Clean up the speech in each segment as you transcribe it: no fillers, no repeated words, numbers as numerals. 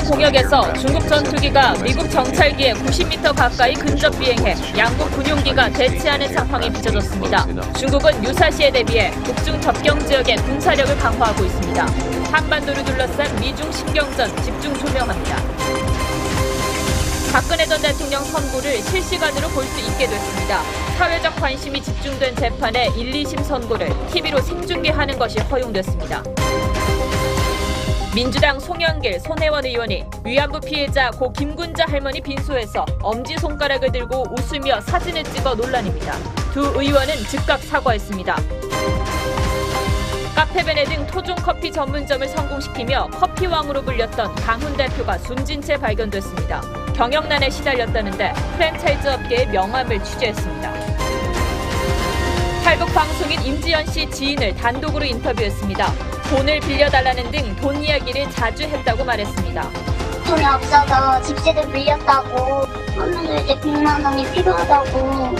공역에서 중국 전투기가 미국 정찰기에 90m 가까이 근접 비행해 양국 군용기가 대치하는 상황이 빚어졌습니다. 중국은 유사시에 대비해 북중 접경 지역의 군사력을 강화하고 있습니다. 한반도를 둘러싼 미중 신경전 집중 조명합니다. 박근혜 전 대통령 선고를 실시간으로 볼 수 있게 됐습니다. 사회적 관심이 집중된 재판의 1, 2심 선고를 TV로 생중계하는 것이 허용됐습니다. 민주당 송영길, 손혜원 의원이 위안부 피해자 고 김군자 할머니 빈소에서 엄지손가락을 들고 웃으며 사진을 찍어 논란입니다. 두 의원은 즉각 사과했습니다. 카페베네 등 토종 커피 전문점을 성공시키며 커피왕으로 불렸던 강훈 대표가 숨진 채 발견됐습니다. 경영난에 시달렸다는데 프랜차이즈 업계의 명함을 취재했습니다. 탈북 방송인 임지연 씨 지인을 단독으로 인터뷰했습니다. 돈을 빌려달라는 등 돈 이야기를 자주 했다고 말했습니다. 돈이 없어서 집세도 빌렸다고 하면서 이제 100만 원이 필요하다고.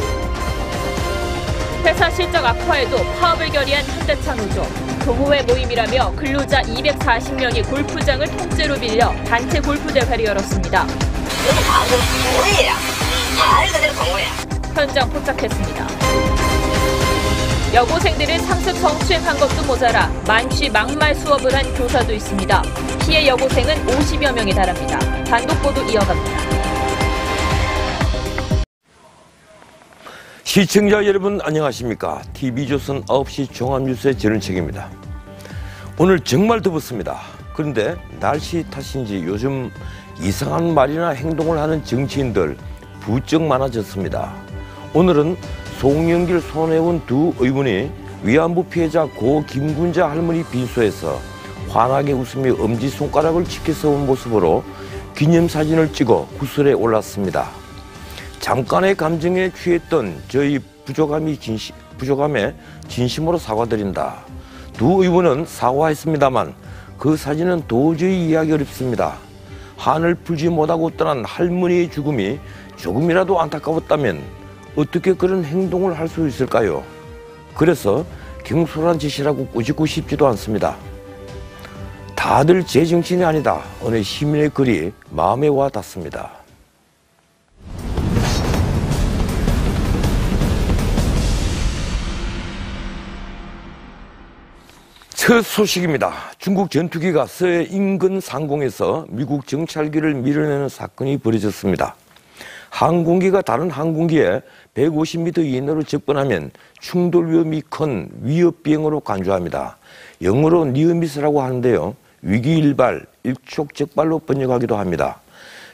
회사 실적 악화에도 파업을 결의한 현대차 노조. 동호회 모임이라며 근로자 240명이 골프장을 통째로 빌려 단체 골프 대회를 열었습니다. 여기 다 동호회야. 말 그대로 동호회야. 현장 포착했습니다. 여고생들을 상습 성추행한 것도 모자라 만취 막말 수업을 한 교사도 있습니다. 피해 여고생은 50여 명에 달합니다. 단독 보도 이어갑니다. 시청자 여러분 안녕하십니까? TV조선 9시 종합뉴스의 전은책입니다. 오늘 정말 덥습니다. 그런데 날씨 탓인지 요즘 이상한 말이나 행동을 하는 정치인들 부쩍 많아졌습니다. 오늘은 송영길, 손혜원 두 의원이 위안부 피해자 고 김군자 할머니 빈소에서 환하게 웃으며 엄지손가락을 지켜서 온 모습으로 기념사진을 찍어 구설에 올랐습니다. 잠깐의 감정에 취했던 저희 부족함에 진심으로 사과드린다. 두 의원은 사과했습니다만 그 사진은 도저히 이해하기 어렵습니다. 한을 풀지 못하고 떠난 할머니의 죽음이 조금이라도 안타까웠다면 어떻게 그런 행동을 할 수 있을까요? 그래서 경솔한 짓이라고 꾸짖고 싶지도 않습니다. 다들 제 정치인이 아니다. 어느 시민의 글이 마음에 와 닿습니다. 첫 소식입니다. 중국 전투기가 서해 인근 상공에서 미국 정찰기를 밀어내는 사건이 벌어졌습니다. 항공기가 다른 항공기에 150m 이내로 접근하면 충돌 위험이 큰 위협 비행으로 간주합니다. 영어로 니어미스라고 하는데요. 위기일발, 일촉즉발로 번역하기도 합니다.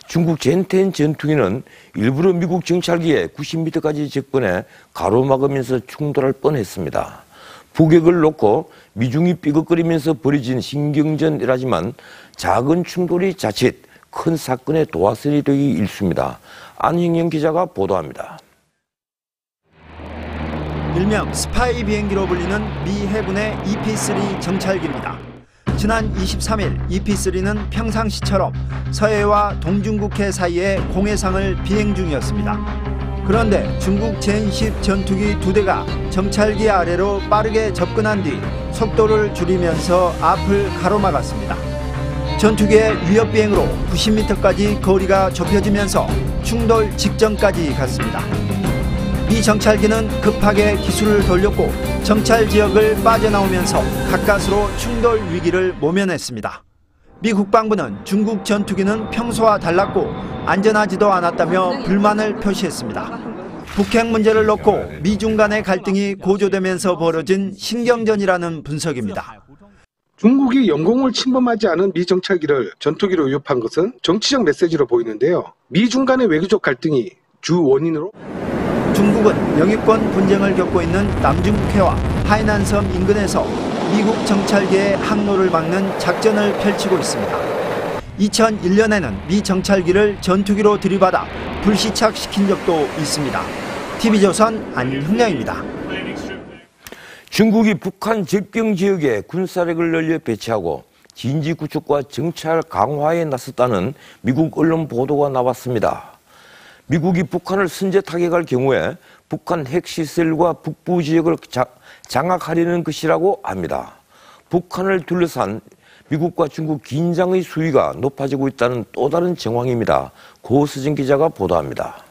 중국 젠텐 전투기는 일부러 미국 정찰기에 90m까지 접근해 가로막으면서 충돌할 뻔했습니다. 포격을 놓고 미중이 삐걱거리면서 벌어진 신경전이라지만 작은 충돌이 자칫 큰 사건의 도화선이 되기 일쑤입니다. 안희영 기자가 보도합니다. 일명 스파이 비행기로 불리는 미 해군의 EP-3 정찰기입니다. 지난 23일 EP-3는 평상시처럼 서해와 동중국해 사이에 공해상을 비행 중이었습니다. 그런데 중국 젠10 전투기 2대가 정찰기 아래로 빠르게 접근한 뒤 속도를 줄이면서 앞을 가로막았습니다. 전투기의 위협 비행으로 90m까지 거리가 좁혀지면서 충돌 직전까지 갔습니다. 미 정찰기는 급하게 기술을 돌렸고 정찰 지역을 빠져나오면서 가까스로 충돌 위기를 모면했습니다. 미 국방부는 중국 전투기는 평소와 달랐고 안전하지도 않았다며 불만을 표시했습니다. 북핵 문제를 놓고 미중 간의 갈등이 고조되면서 벌어진 신경전이라는 분석입니다. 중국이 영공을 침범하지 않은 미 정찰기를 전투기로 위협한 것은 정치적 메시지로 보이는데요. 미중 간의 외교적 갈등이 주 원인으로 중국은 영유권 분쟁을 겪고 있는 남중국해와 하이난섬 인근에서 미국 정찰기의 항로를 막는 작전을 펼치고 있습니다. 2001년에는 미 정찰기를 전투기로 들이받아 불시착시킨 적도 있습니다. TV조선 안흥량입니다. 중국이 북한 접경 지역에 군사력을 늘려 배치하고 진지 구축과 정찰 강화에 나섰다는 미국 언론 보도가 나왔습니다. 미국이 북한을 선제 타격할 경우에 북한 핵시설과 북부 지역을 장악하려는 것이라고 합니다. 북한을 둘러싼 미국과 중국 긴장의 수위가 높아지고 있다는 또 다른 정황입니다. 고수진 기자가 보도합니다.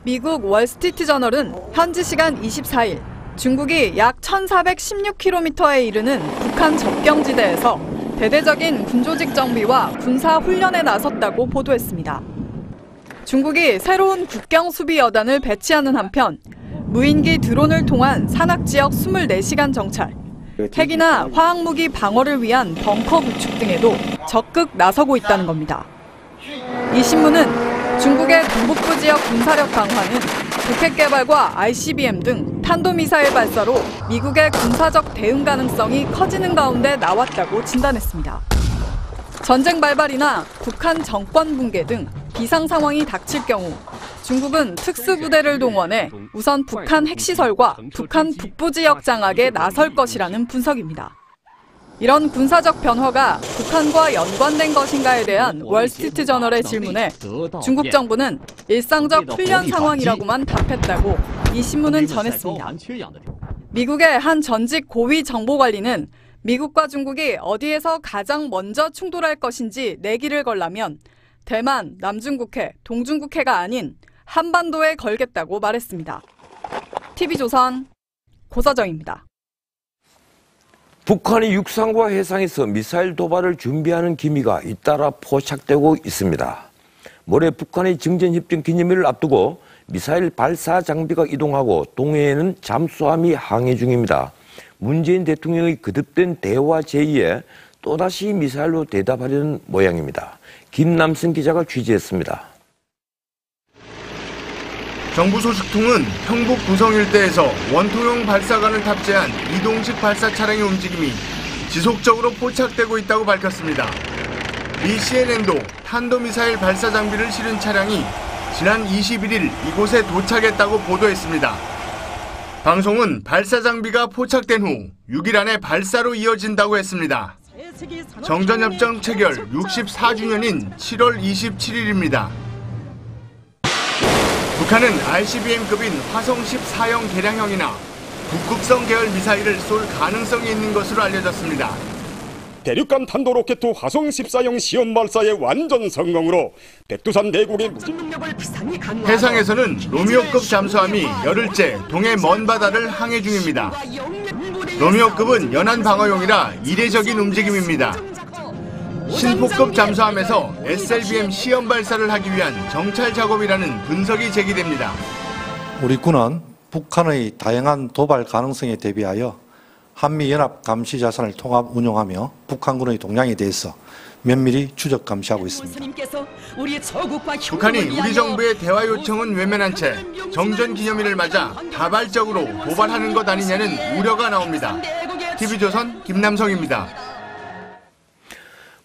미국 월스트리트저널은 현지 시간 24일 중국이 약 1416km에 이르는 북한 접경지대에서 대대적인 군조직 정비와 군사 훈련에 나섰다고 보도했습니다. 중국이 새로운 국경 수비 여단을 배치하는 한편 무인기 드론을 통한 산악지역 24시간 정찰, 핵이나 화학무기 방어를 위한 벙커 구축 등에도 적극 나서고 있다는 겁니다. 이 신문은 중국의 동북부 지역 군사력 강화는 북핵 개발과 ICBM 등 탄도미사일 발사로 미국의 군사적 대응 가능성이 커지는 가운데 나왔다고 진단했습니다. 전쟁 발발이나 북한 정권 붕괴 등 비상 상황이 닥칠 경우 중국은 특수부대를 동원해 우선 북한 핵시설과 북한 북부 지역 장악에 나설 것이라는 분석입니다. 이런 군사적 변화가 북한과 연관된 것인가에 대한 월스트리트저널의 질문에 중국 정부는 일상적 훈련 상황이라고만 답했다고 이 신문은 전했습니다. 미국의 한 전직 고위 정보관리는 미국과 중국이 어디에서 가장 먼저 충돌할 것인지 내기를 걸라면 대만, 남중국해, 동중국해가 아닌 한반도에 걸겠다고 말했습니다. TV조선 고서정입니다. 북한이 육상과 해상에서 미사일 도발을 준비하는 기미가 잇따라 포착되고 있습니다. 모레 북한의 정전협정 기념일을 앞두고 미사일 발사 장비가 이동하고 동해에는 잠수함이 항해 중입니다. 문재인 대통령의 거듭된 대화 제의에 또다시 미사일로 대답하려는 모양입니다. 김남승 기자가 취재했습니다. 정부 소식통은 평북 구성 일대에서 원통형 발사관을 탑재한 이동식 발사 차량의 움직임이 지속적으로 포착되고 있다고 밝혔습니다. 미 CNN도 탄도미사일 발사 장비를 실은 차량이 지난 21일 이곳에 도착했다고 보도했습니다. 방송은 발사 장비가 포착된 후 6일 안에 발사로 이어진다고 했습니다. 정전협정 체결 64주년인 7월 27일입니다. 북한은 ICBM급인 화성 14형 개량형이나 북극성 계열 미사일을 쏠 가능성이 있는 것으로 알려졌습니다. 대륙간 탄도로켓 화성 14형 시험 발사의 완전 성공으로 백두산 내국의 해상에서는 로미오급 잠수함이 열흘째 동해 먼 바다를 항해 중입니다. 로미오급은 연안 방어용이라 이례적인 움직임입니다. 신포급 잠수함에서 SLBM 시험 발사를 하기 위한 정찰 작업이라는 분석이 제기됩니다. 우리 군은 북한의 다양한 도발 가능성에 대비하여 한미연합 감시 자산을 통합 운용하며 북한군의 동향에 대해서 면밀히 추적 감시하고 있습니다. 북한이 우리 정부의 대화 요청은 외면한 채 정전 기념일을 맞아 다발적으로 도발하는 것 아니냐는 우려가 나옵니다. TV조선 김남성입니다.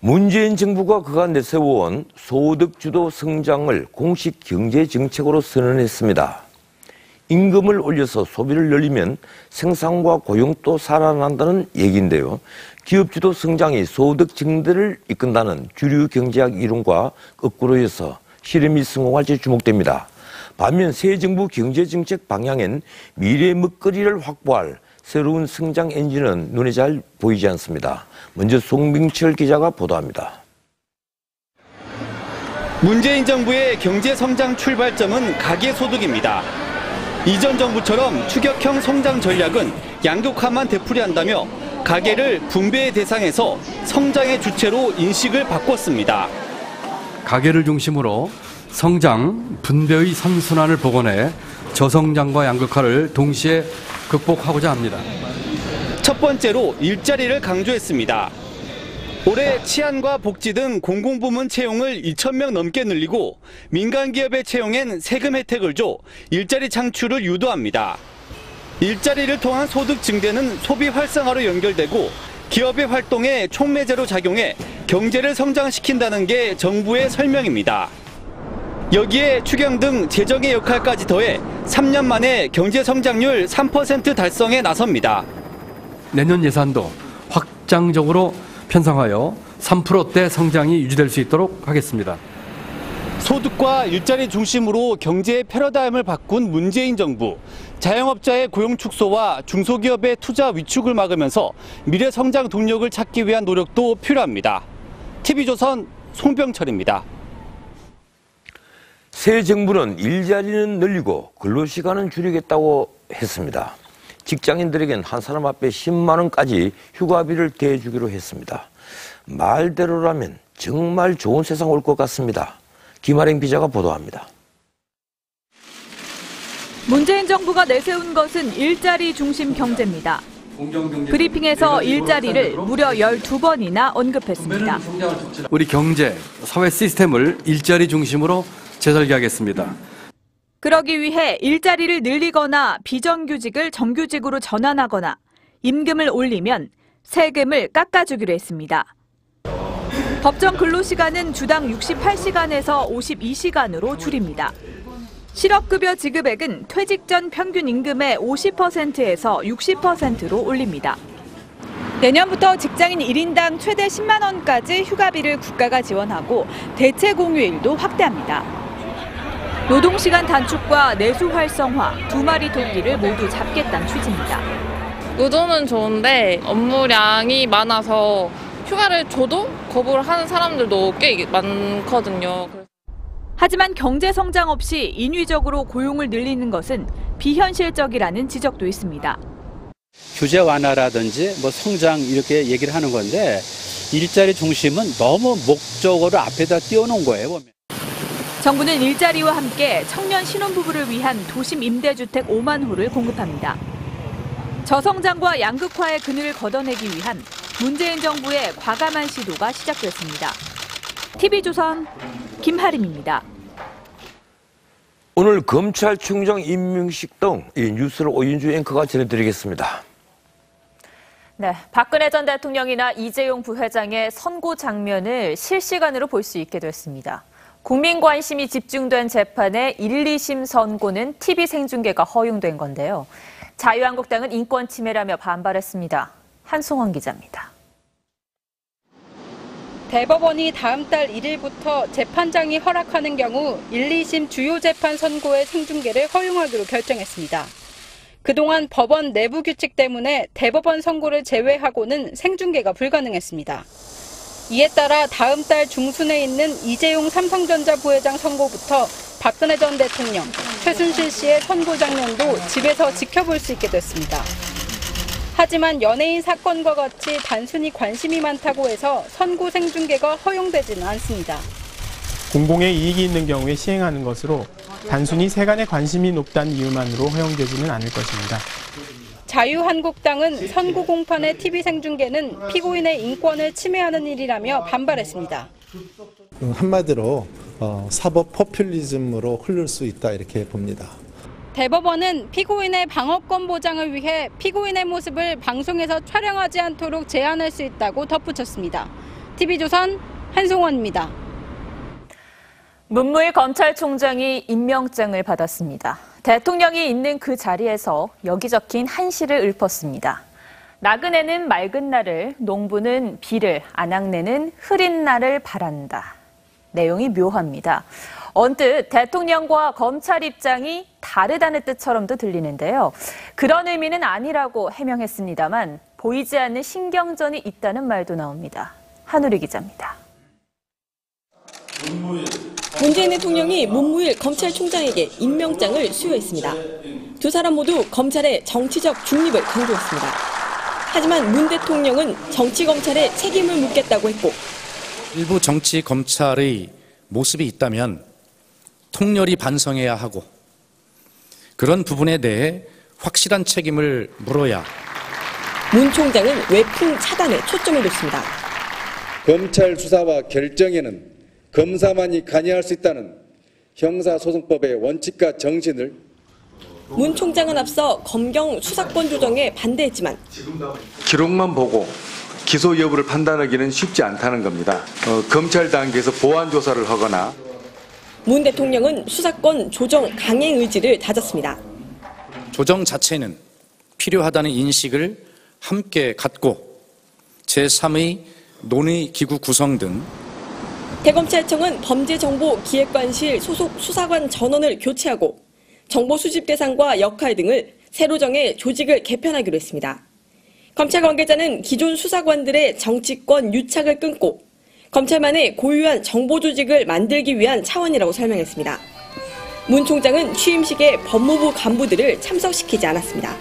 문재인 정부가 그간 내세워온 소득주도 성장을 공식 경제정책으로 선언했습니다. 임금을 올려서 소비를 늘리면 생산과 고용도 살아난다는 얘기인데요. 기업주도 성장이 소득 증대를 이끈다는 주류 경제학 이론과 거꾸로여서 실험이 성공할지 주목됩니다. 반면 새 정부 경제정책 방향엔 미래 먹거리를 확보할 새로운 성장 엔진은 눈에 잘 보이지 않습니다. 먼저 송민철 기자가 보도합니다. 문재인 정부의 경제성장 출발점은 가계소득입니다. 이전 정부처럼 추격형 성장 전략은 양극화만 되풀이한다며 가계를 분배의 대상에서 성장의 주체로 인식을 바꿨습니다. 가계를 중심으로 성장, 분배의 선순환을 복원해 저성장과 양극화를 동시에 극복하고자 합니다. 첫 번째로 일자리를 강조했습니다. 올해 치안과 복지 등 공공부문 채용을 2,000명 넘게 늘리고 민간기업의 채용엔 세금 혜택을 줘 일자리 창출을 유도합니다. 일자리를 통한 소득 증대는 소비 활성화로 연결되고 기업의 활동에 촉매제로 작용해 경제를 성장시킨다는 게 정부의 설명입니다. 여기에 추경 등 재정의 역할까지 더해 3년 만에 경제 성장률 3% 달성에 나섭니다. 내년 예산도 확장적으로 편성하여 3%대 성장이 유지될 수 있도록 하겠습니다. 소득과 일자리 중심으로 경제의 패러다임을 바꾼 문재인 정부. 자영업자의 고용 축소와 중소기업의 투자 위축을 막으면서 미래 성장 동력을 찾기 위한 노력도 필요합니다. TV조선 송병철입니다. 새 정부는 일자리는 늘리고 근로시간은 줄이겠다고 했습니다. 직장인들에겐 한 사람 앞에 10만 원까지 휴가비를 대주기로 했습니다. 말대로라면 정말 좋은 세상 올 것 같습니다. 김아랭 기자가 보도합니다. 문재인 정부가 내세운 것은 일자리 중심 경제입니다. 브리핑에서 일자리를 무려 12번이나 언급했습니다. 우리 경제, 사회 시스템을 일자리 중심으로 재설계하겠습니다. 그러기 위해 일자리를 늘리거나 비정규직을 정규직으로 전환하거나 임금을 올리면 세금을 깎아주기로 했습니다. 법정 근로시간은 주당 68시간에서 52시간으로 줄입니다. 실업급여 지급액은 퇴직 전 평균 임금의 50%에서 60%로 올립니다. 내년부터 직장인 1인당 최대 10만 원까지 휴가비를 국가가 지원하고 대체 공휴일도 확대합니다. 노동시간 단축과 내수 활성화, 두 마리 토끼를 모두 잡겠다는 취지입니다. 노조는 좋은데 업무량이 많아서 휴가를 줘도 거부를 하는 사람들도 꽤 많거든요. 하지만 경제 성장 없이 인위적으로 고용을 늘리는 것은 비현실적이라는 지적도 있습니다. 규제 완화라든지 성장 이렇게 얘기를 하는 건데 일자리 중심은 너무 목적어를 앞에다 띄워놓은 거예요. 정부는 일자리와 함께 청년 신혼부부를 위한 도심 임대주택 5만 호를 공급합니다. 저성장과 양극화의 그늘을 걷어내기 위한 문재인 정부의 과감한 시도가 시작됐습니다. TV조선 김하림입니다. 오늘 검찰총장 임명식 등 이 뉴스를 오윤주 앵커가 전해드리겠습니다. 네, 박근혜 전 대통령이나 이재용 부회장의 선고 장면을 실시간으로 볼 수 있게 됐습니다. 국민 관심이 집중된 재판의 1, 2심 선고는 TV 생중계가 허용된 건데요. 자유한국당은 인권 침해라며 반발했습니다. 한송원 기자입니다. 대법원이 다음 달 1일부터 재판장이 허락하는 경우 1, 2심 주요 재판 선고의 생중계를 허용하기로 결정했습니다. 그동안 법원 내부 규칙 때문에 대법원 선고를 제외하고는 생중계가 불가능했습니다. 이에 따라 다음 달 중순에 있는 이재용 삼성전자 부회장 선고부터 박근혜 전 대통령, 최순실 씨의 선고 장면도 집에서 지켜볼 수 있게 됐습니다. 하지만 연예인 사건과 같이 단순히 관심이 많다고 해서 선고 생중계가 허용되지는 않습니다. 공공의 이익이 있는 경우에 시행하는 것으로 단순히 세간의 관심이 높다는 이유만으로 허용되지는 않을 것입니다. 자유한국당은 선고 공판의 TV 생중계는 피고인의 인권을 침해하는 일이라며 반발했습니다. 한마디로 사법 포퓰리즘으로 흐를 수 있다 이렇게 봅니다. 대법원은 피고인의 방어권 보장을 위해 피고인의 모습을 방송에서 촬영하지 않도록 제한할 수 있다고 덧붙였습니다. TV조선 한송원입니다. 문무일 검찰총장이 임명장을 받았습니다. 대통령이 있는 그 자리에서 여기 적힌 한시를 읊었습니다. 나그네는 맑은 날을, 농부는 비를, 안악내는 흐린 날을 바란다. 내용이 묘합니다. 언뜻 대통령과 검찰 입장이 다르다는 뜻처럼도 들리는데요. 그런 의미는 아니라고 해명했습니다만 보이지 않는 신경전이 있다는 말도 나옵니다. 한우리 기자입니다. 문재인 대통령이 문무일 검찰총장에게 임명장을 수여했습니다. 두 사람 모두 검찰의 정치적 중립을 강조했습니다. 하지만 문 대통령은 정치검찰에 책임을 묻겠다고 했고 일부 정치검찰의 모습이 있다면 통렬히 반성해야 하고 그런 부분에 대해 확실한 책임을 물어야. 문 총장은 외풍 차단에 초점을 뒀습니다. 검찰 수사와 결정에는 검사만이 관여할 수 있다는 형사소송법의 원칙과 정신을 문 총장은 앞서 검경 수사권 조정에 반대했지만 기록만 보고 기소 여부를 판단하기는 쉽지 않다는 겁니다. 검찰 단계에서 보완 조사를 하거나 문 대통령은 수사권 조정 강행 의지를 다졌습니다. 조정 자체는 필요하다는 인식을 함께 갖고 제3의 논의기구 구성 등 대검찰청은 범죄정보기획관실 소속 수사관 전원을 교체하고 정보 수집 대상과 역할 등을 새로 정해 조직을 개편하기로 했습니다. 검찰 관계자는 기존 수사관들의 정치권 유착을 끊고 검찰만의 고유한 정보 조직을 만들기 위한 차원이라고 설명했습니다. 문 총장은 취임식에 법무부 간부들을 참석시키지 않았습니다.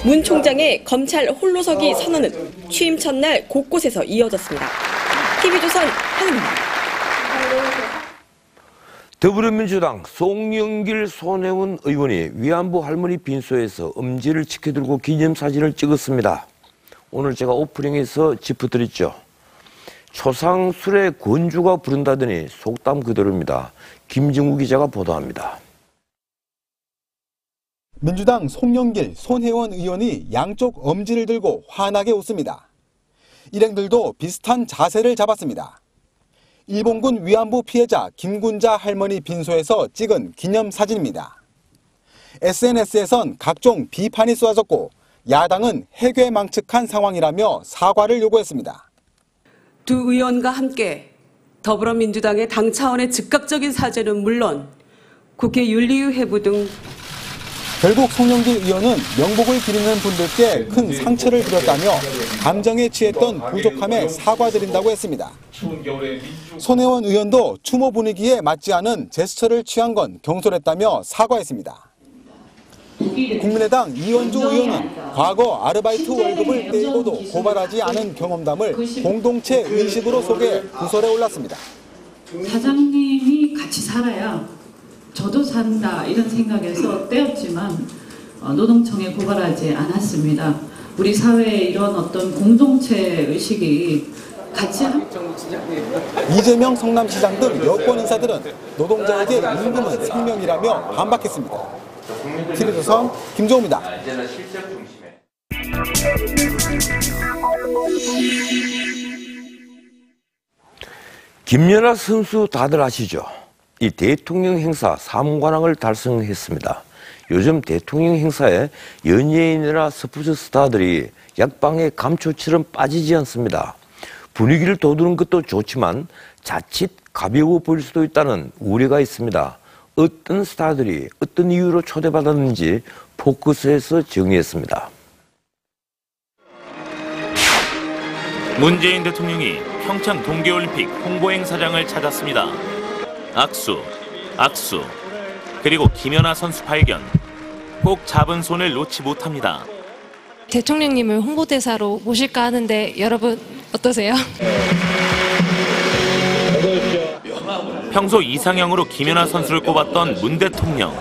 문 총장의 검찰 홀로서기 선언은 취임 첫날 곳곳에서 이어졌습니다. TV조선 한은입니다. 더불어민주당 송영길 손혜원 의원이 위안부 할머니 빈소에서 엄지를 지켜들고 기념사진을 찍었습니다. 오늘 제가 오프닝에서 짚어드렸죠. 초상술의 권주가 부른다더니 속담 그대로입니다. 김정우 기자가 보도합니다. 민주당 송영길, 손혜원 의원이 양쪽 엄지를 들고 환하게 웃습니다. 일행들도 비슷한 자세를 잡았습니다. 일본군 위안부 피해자 김군자 할머니 빈소에서 찍은 기념사진입니다. SNS에선 각종 비판이 쏟아졌고 야당은 해괴망측한 상황이라며 사과를 요구했습니다. 두 의원과 함께 더불어민주당의 당 차원의 즉각적인 사죄는 물론 국회 윤리위회부 등 결국 송영길 의원은 명복을 기리는 분들께 큰 상처를 드렸다며 감정에 취했던 부족함에 사과드린다고 했습니다. 손혜원 의원도 추모 분위기에 맞지 않은 제스처를 취한 건 경솔했다며 사과했습니다. 국민의당 이원주 의원은 과거 아르바이트 월급을 떼고도 고발하지 않은 경험담을 공동체 의식으로 소개해 구설에 올랐습니다. 사장님이 같이 살아야 저도 산다 이런 생각에서 떼었지만 노동청에 고발하지 않았습니다. 우리 사회에 이런 어떤 공동체 의식이 같이 이재명 성남시장 등 여권 인사들은 노동자에게 임금은 생명이라며 반박했습니다. TV조선 김종우입니다. 김연아 선수 다들 아시죠? 이 대통령 행사 사무관왕을 달성했습니다. 요즘 대통령 행사에 연예인이나 스포츠 스타들이 약방의 감초처럼 빠지지 않습니다. 분위기를 돋우는 것도 좋지만 자칫 가벼워 보일 수도 있다는 우려가 있습니다. 어떤 스타들이 어떤 이유로 초대받았는지 포커스에서 정리했습니다. 문재인 대통령이 평창 동계올림픽 홍보행사장을 찾았습니다. 악수, 그리고 김연아 선수 발견. 꼭 잡은 손을 놓지 못합니다. 대통령님을 홍보대사로 모실까 하는데 여러분 어떠세요? 평소 이상형으로 김연아 선수를 꼽았던 문 대통령.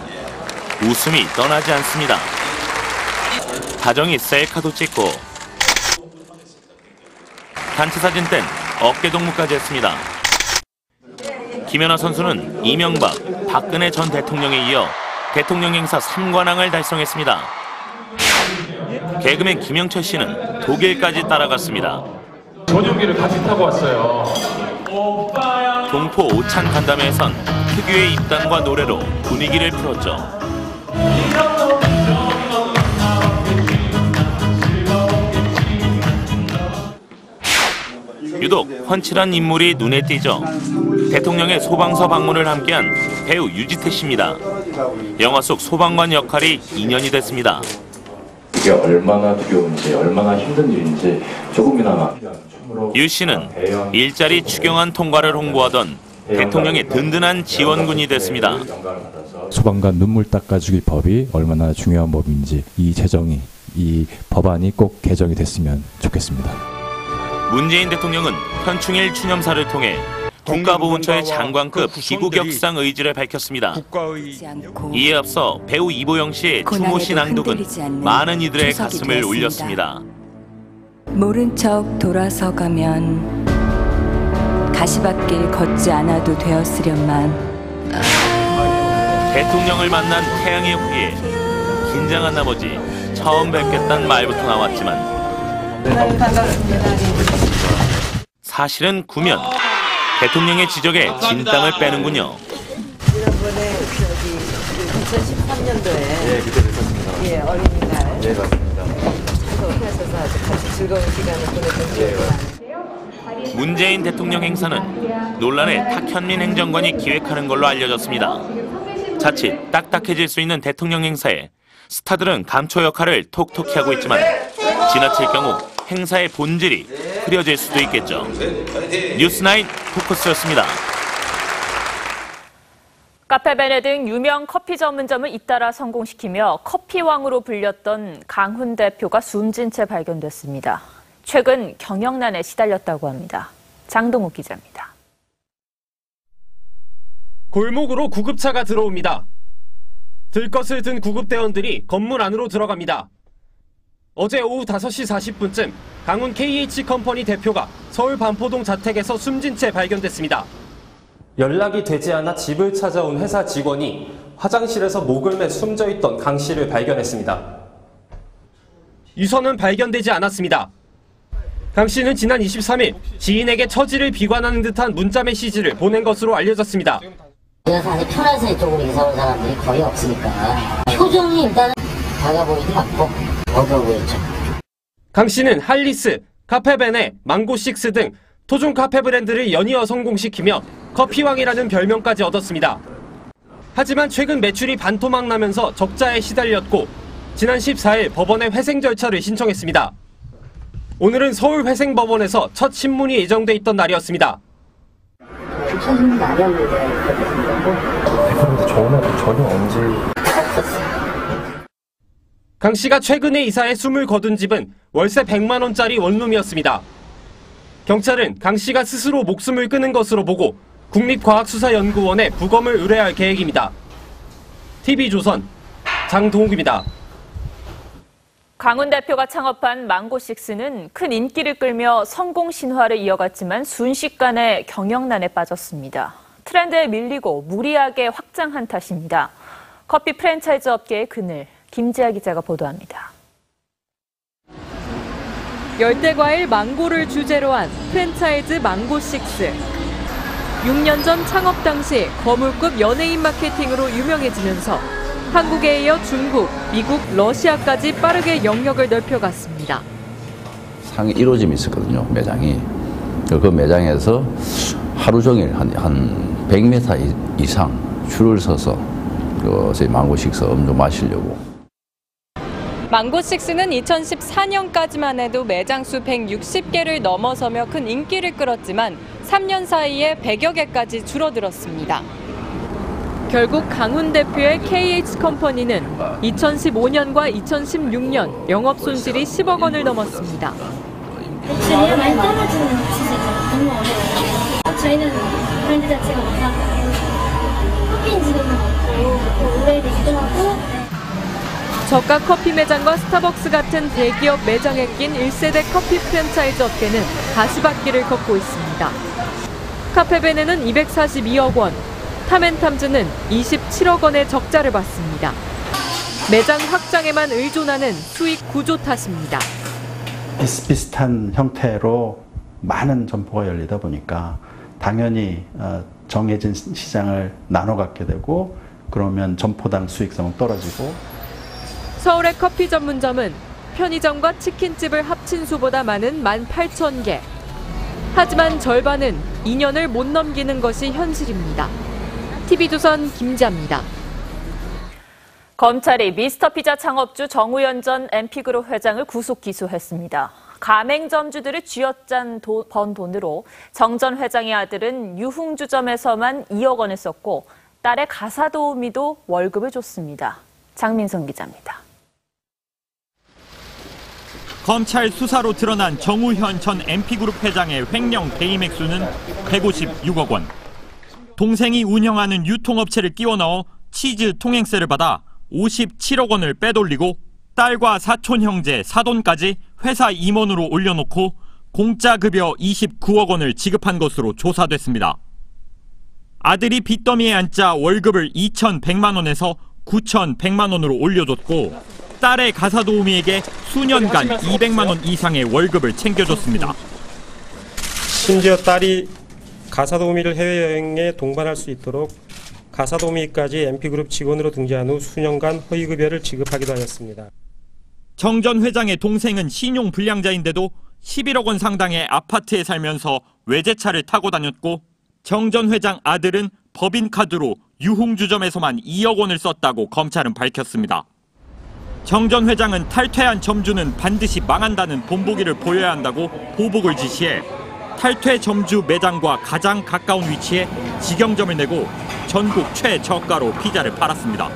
웃음이 떠나지 않습니다. 다정히 셀카도 찍고 단체 사진 땐 어깨 동무까지 했습니다. 김연아 선수는 이명박, 박근혜 전 대통령에 이어 대통령 행사 3관왕을 달성했습니다. 개그맨 김영철 씨는 독일까지 따라갔습니다. 전용기를 같이 타고 왔어요. 동포 오찬 간담회에선 특유의 입담과 노래로 분위기를 풀었죠. 유독 훤칠한 인물이 눈에 띄죠. 대통령의 소방서 방문을 함께한 배우 유지태 씨입니다. 영화 속 소방관 역할이 인연이 됐습니다. 이게 얼마나 두려운지, 얼마나 힘든 일인지 조금이나마. 유 씨는 일자리 추경안 통과를 홍보하던 대통령의 든든한 지원군이 됐습니다. 소방관 눈물 닦아주기 법이 얼마나 중요한 법인지 이 법안이 꼭 개정이 됐으면 좋겠습니다. 문재인 대통령은 현충일 추념사를 통해 국가보훈처의 장관급 기구격상 의지를 밝혔습니다. 이에 앞서 배우 이보영 씨의 추모시 낭독은 많은 이들의 가슴을 울렸습니다. 모른 척 돌아서 가면 가시밭길 걷지 않아도 되었으련만. 대통령을 만난 태양의 후예. 긴장한 나머지 처음 뵙겠다는 말부터 나왔지만 사실은 구면. 대통령의 지적에 진땀을 빼는군요. 지난번에 2013년도에 그때 뵀었습니다. 예, 어린이날 네, 맞습니다. 참석하셔서 아주 같이 즐거운 시간을 보냈던 기억이 나는데요. 문재인 대통령 행사는 논란의 탁현민 행정관이 기획하는 걸로 알려졌습니다. 자칫 딱딱해질 수 있는 대통령 행사에 스타들은 감초 역할을 톡톡히 하고 있지만 지나칠 경우 행사의 본질이 흐려질 수도 있겠죠. 뉴스9 포커스였습니다. 카페베네 등 유명 커피 전문점을 잇따라 성공시키며 커피왕으로 불렸던 강훈 대표가 숨진 채 발견됐습니다. 최근 경영난에 시달렸다고 합니다. 장동욱 기자입니다. 골목으로 구급차가 들어옵니다. 들것을 든 구급대원들이 건물 안으로 들어갑니다. 어제 오후 5시 40분쯤 강훈 KH컴퍼니 대표가 서울 반포동 자택에서 숨진 채 발견됐습니다. 연락이 되지 않아 집을 찾아온 회사 직원이 화장실에서 목을 매 숨져 있던 강 씨를 발견했습니다. 유서는 발견되지 않았습니다. 강 씨는 지난 23일 지인에게 처지를 비관하는 듯한 문자 메시지를 보낸 것으로 알려졌습니다. 사실 편해서 이쪽으로 이사 온 사람들이 거의 없으니까 표정이 일단은 작아 보이지 않고 어두워 보였죠. 강 씨는 할리스, 카페베네, 망고식스 등 토종 카페 브랜드를 연이어 성공시키며 커피왕이라는 별명까지 얻었습니다. 하지만 최근 매출이 반토막 나면서 적자에 시달렸고 지난 14일 법원에 회생 절차를 신청했습니다. 오늘은 서울회생법원에서 첫 신문이 예정돼 있던 날이었습니다. 첫 신문이 아니었는데 대표님한테 전화 언제? 강 씨가 최근에 이사해 숨을 거둔 집은 월세 100만 원짜리 원룸이었습니다. 경찰은 강 씨가 스스로 목숨을 끊은 것으로 보고 국립과학수사연구원에 부검을 의뢰할 계획입니다. TV조선 장동욱입니다. 강훈 대표가 창업한 망고식스는 큰 인기를 끌며 성공 신화를 이어갔지만 순식간에 경영난에 빠졌습니다. 트렌드에 밀리고 무리하게 확장한 탓입니다. 커피 프랜차이즈 업계의 그늘, 김지아 기자가 보도합니다. 열대과일 망고를 주제로 한 프랜차이즈 망고식스. 6년 전 창업 당시 거물급 연예인 마케팅으로 유명해지면서 한국에 이어 중국, 미국, 러시아까지 빠르게 영역을 넓혀갔습니다. 상위 1호점이 있었거든요, 매장이. 그 매장에서 하루 종일 한 100m 이상 줄을 서서 저희 망고식스 음료 마시려고. 망고식스는 2014년까지만 해도 매장 수 160개를 넘어서며 큰 인기를 끌었지만 3년 사이에 100여 개까지 줄어들었습니다. 결국 강훈 대표의 KH컴퍼니는 2015년과 2016년 영업 손실이 10억 원을 넘었습니다. 매출이 많이 떨어지는 시세가 너무 어려워요. 저희는 브랜드 자체가 못하고 커피인지도 모르고 오래되기도 하고. 저가 커피 매장과 스타벅스 같은 대기업 매장에 낀 1세대 커피 프랜차이즈 업계는 가시밭길을 걷고 있습니다. 카페베네는 242억 원, 탐앤탐즈는 27억 원의 적자를 봤습니다. 매장 확장에만 의존하는 수익 구조 탓입니다. 비슷비슷한 형태로 많은 점포가 열리다 보니까 당연히 정해진 시장을 나눠 갖게 되고 그러면 점포당 수익성은 떨어지고. 서울의 커피 전문점은 편의점과 치킨집을 합친 수보다 많은 18,000개. 하지만 절반은 2년을 못 넘기는 것이 현실입니다. TV조선 김지아입니다. 검찰이 미스터피자 창업주 정우현 전 MP그룹 회장을 구속 기소했습니다. 가맹점주들이 쥐어짠 번 돈으로 정 전 회장의 아들은 유흥주점에서만 2억 원을 썼고 딸의 가사도우미도 월급을 줬습니다. 장민성 기자입니다. 검찰 수사로 드러난 정우현 전 MP그룹 회장의 횡령 배임 액수는 156억 원. 동생이 운영하는 유통업체를 끼워 넣어 치즈 통행세를 받아 57억 원을 빼돌리고 딸과 사촌 형제 사돈까지 회사 임원으로 올려놓고 공짜 급여 29억 원을 지급한 것으로 조사됐습니다. 아들이 빚더미에 앉자 월급을 2,100만 원에서 9,100만 원으로 올려줬고 딸의 가사도우미에게 수년간 200만 원 이상의 월급을 챙겨줬습니다. 심지어 딸이 가사도우미를 해외여행에 동반할 수 있도록 가사도우미까지 MP그룹 직원으로 등재한 후 수년간 허위급여를 지급하기도 하였습니다. 정 전 회장의 동생은 신용불량자인데도 11억 원 상당의 아파트에 살면서 외제차를 타고 다녔고 정 전 회장 아들은 법인카드로 유흥주점에서만 2억 원을 썼다고 검찰은 밝혔습니다. 정 전 회장은 탈퇴한 점주는 반드시 망한다는 본보기를 보여야 한다고 보복을 지시해 탈퇴 점주 매장과 가장 가까운 위치에 직영점을 내고 전국 최저가로 피자를 팔았습니다.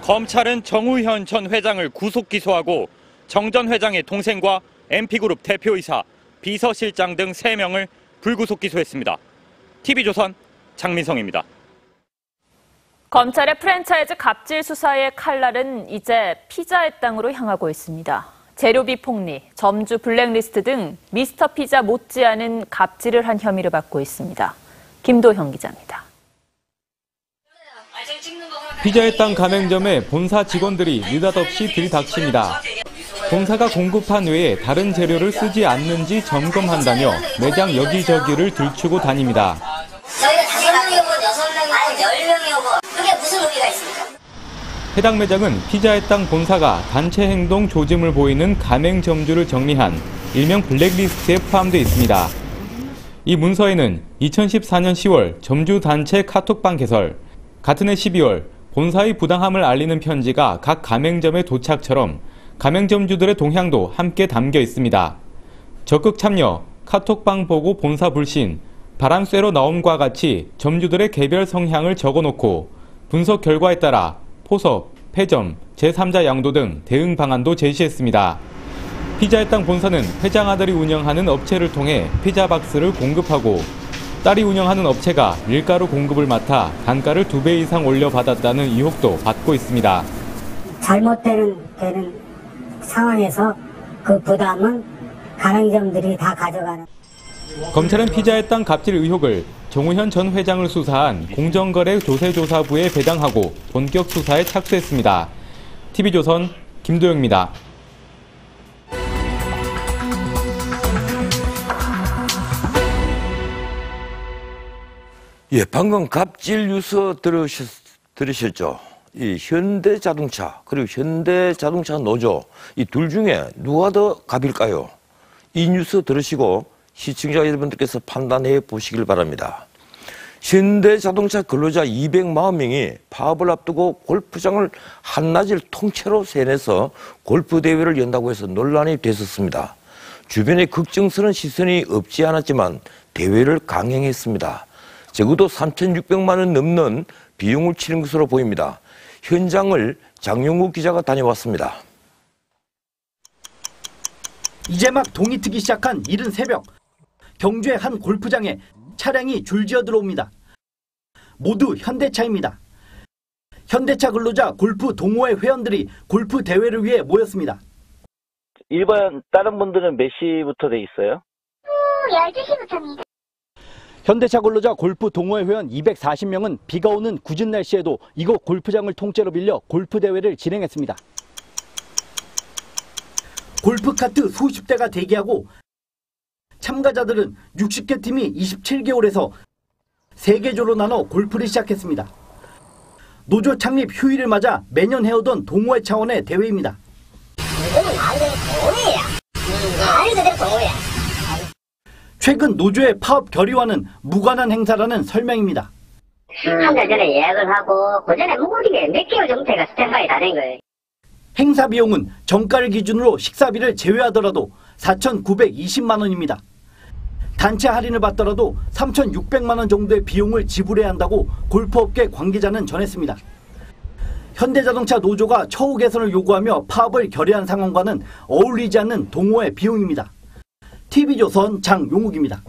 검찰은 정우현 전 회장을 구속 기소하고 정 전 회장의 동생과 MP그룹 대표이사, 비서실장 등 3명을 불구속 기소했습니다. TV조선 장민성입니다. 검찰의 프랜차이즈 갑질 수사의 칼날은 이제 피자의 땅으로 향하고 있습니다. 재료비 폭리, 점주 블랙리스트 등 미스터 피자 못지않은 갑질을 한 혐의를 받고 있습니다. 김도형 기자입니다. 피자의 땅 가맹점에 본사 직원들이 느닷없이 들이닥칩니다. 본사가 공급한 외에 다른 재료를 쓰지 않는지 점검한다며 매장 여기저기를 들추고 다닙니다. 저희가 5명이 오고 6명이 오고 10명이 오고 그게 무슨 의미가 있습니까? 해당 매장은 피자의 땅 본사가 단체 행동 조짐을 보이는 가맹점주를 정리한 일명 블랙리스트에 포함되어 있습니다. 이 문서에는 2014년 10월 점주 단체 카톡방 개설, 같은 해 12월 본사의 부당함을 알리는 편지가 각 가맹점에 도착처럼 가맹점주들의 동향도 함께 담겨 있습니다. 적극 참여, 카톡방 보고 본사 불신, 바람 쐬러 나옴과 같이 점주들의 개별 성향을 적어놓고 분석 결과에 따라 포섭, 폐점, 제3자 양도 등 대응 방안도 제시했습니다. 피자의 땅 본사는 회장 아들이 운영하는 업체를 통해 피자 박스를 공급하고 딸이 운영하는 업체가 밀가루 공급을 맡아 단가를 2배 이상 올려받았다는 의혹도 받고 있습니다. 잘못되는 상황에서 그 부담은 가맹점들이 다 가져가는. 검찰은 피자의 땅 갑질 의혹을 정우현 전 회장을 수사한 공정거래조세조사부에 배당하고 본격 수사에 착수했습니다. TV조선 김도영입니다. 예, 방금 갑질 뉴스 들으셨죠? 이 현대자동차 그리고 현대자동차 노조 이 둘 중에 누가 더 갑일까요? 이 뉴스 들으시고 시청자 여러분들께서 판단해 보시길 바랍니다. 현대자동차 근로자 240명이 파업을 앞두고 골프장을 한낮을 통째로 세내서 골프 대회를 연다고 해서 논란이 됐었습니다. 주변에 걱정스러운 시선이 없지 않았지만 대회를 강행했습니다. 적어도 3,600만 원 넘는 비용을 치른 것으로 보입니다. 현장을 장용국 기자가 다녀왔습니다. 이제 막 동이 트기 시작한 이른 새벽, 경주의 한 골프장에 차량이 줄지어 들어옵니다. 모두 현대차입니다. 현대차 근로자 골프 동호회 회원들이 골프 대회를 위해 모였습니다. 일반 다른 분들은 몇 시부터 돼 있어요? 12시부터입니다. 현대차 근로자 골프 동호회 회원 240명은 비가 오는 궂은 날씨에도 이곳 골프장을 통째로 빌려 골프 대회를 진행했습니다. 골프카트 수십 대가 대기하고 참가자들은 60개 팀이 27개월에서 3개조로 나눠 골프를 시작했습니다. 노조 창립 휴일을 맞아 매년 해오던 동호회 차원의 대회입니다. 이거는 말 그대로 동호회야. 말 그대로 동호회야. 최근 노조의 파업 결의와는 무관한 행사라는 설명입니다. 한 달 전에 예약을 하고 그 전에 묵은지게 몇 개월 정도가 스탠바이 다 된 거예요. 행사 비용은 정가를 기준으로 식사비를 제외하더라도 4,920만 원입니다. 단체 할인을 받더라도 3,600만 원 정도의 비용을 지불해야 한다고 골프업계 관계자는 전했습니다. 현대자동차 노조가 처우 개선을 요구하며 파업을 결의한 상황과는 어울리지 않는 동호회 비용입니다. TV조선 장용욱입니다.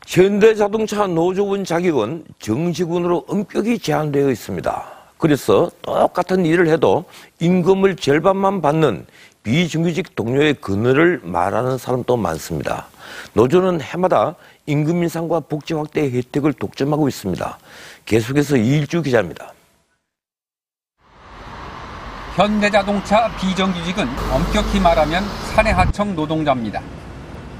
현대자동차 노조원 자격은 정직원으로 엄격히 제한되어 있습니다. 그래서 똑같은 일을 해도 임금을 절반만 받는 비정규직 동료의 그늘을 말하는 사람도 많습니다. 노조는 해마다 임금 인상과 복지 확대 혜택을 독점하고 있습니다. 계속해서 이일주 기자입니다. 현대자동차 비정규직은 엄격히 말하면 사내하청 노동자입니다.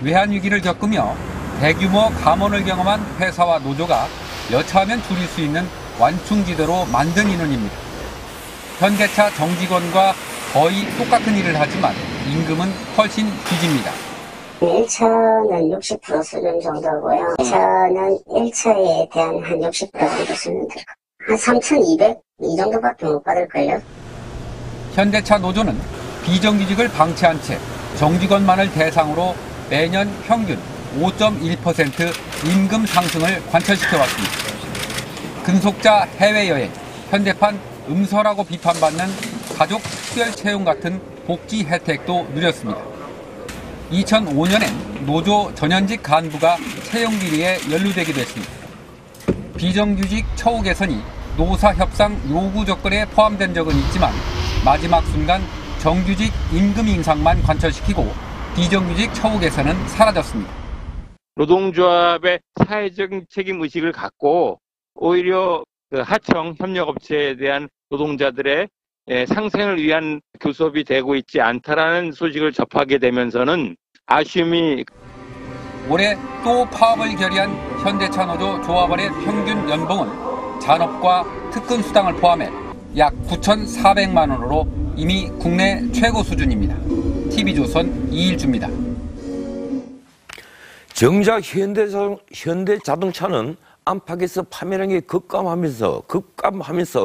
외환위기를 겪으며 대규모 감원을 경험한 회사와 노조가 여차하면 줄일 수 있는 완충지대로 만든 인원입니다. 현대차 정직원과 거의 똑같은 일을 하지만 임금은 훨씬 뒤집니다. 1차는 60% 수준 정도고요. 2차는 1차에 대한 한 60% 정도 수준 될 거예요. 한 3,200 이 정도밖에 못 받을걸요. 현대차 노조는 비정규직을 방치한 채 정직원만을 대상으로 매년 평균 5.1% 임금 상승을 관철시켜 왔습니다. 근속자 해외여행, 현대판 음서라고 비판받는 가족 특별 채용 같은 복지 혜택도 누렸습니다. 2005년엔 노조 전현직 간부가 채용 비리에 연루되기도 했습니다. 비정규직 처우 개선이 노사 협상 요구 조건에 포함된 적은 있지만 마지막 순간 정규직 임금 인상만 관철시키고 비정규직 처우 개선은 사라졌습니다. 노동조합의 사회적 책임 의식을 갖고 오히려 그 하청 협력업체에 대한 노동자들의 상생을 위한 교섭이 되고 있지 않다라는 소식을 접하게 되면서는 아쉬움이. 올해 또 파업을 결의한 현대차 노조 조합원의 평균 연봉은 잔업과 특근 수당을 포함해 약 9,400만 원으로 이미 국내 최고 수준입니다. TV조선 이일주입니다. 정작 현대자동차는 안팎에서 판매량이 급감하면서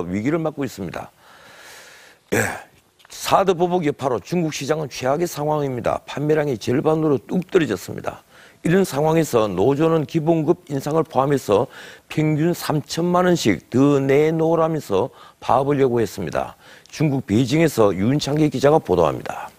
위기를 맞고 있습니다. 사드 보복 여파로 중국 시장은 최악의 상황입니다. 판매량이 절반으로 뚝 떨어졌습니다. 이런 상황에서 노조는 기본급 인상을 포함해서 평균 3천만 원씩 더 내놓으라면서 파업을 요구했습니다. 중국 베이징에서 윤창기 기자가 보도합니다.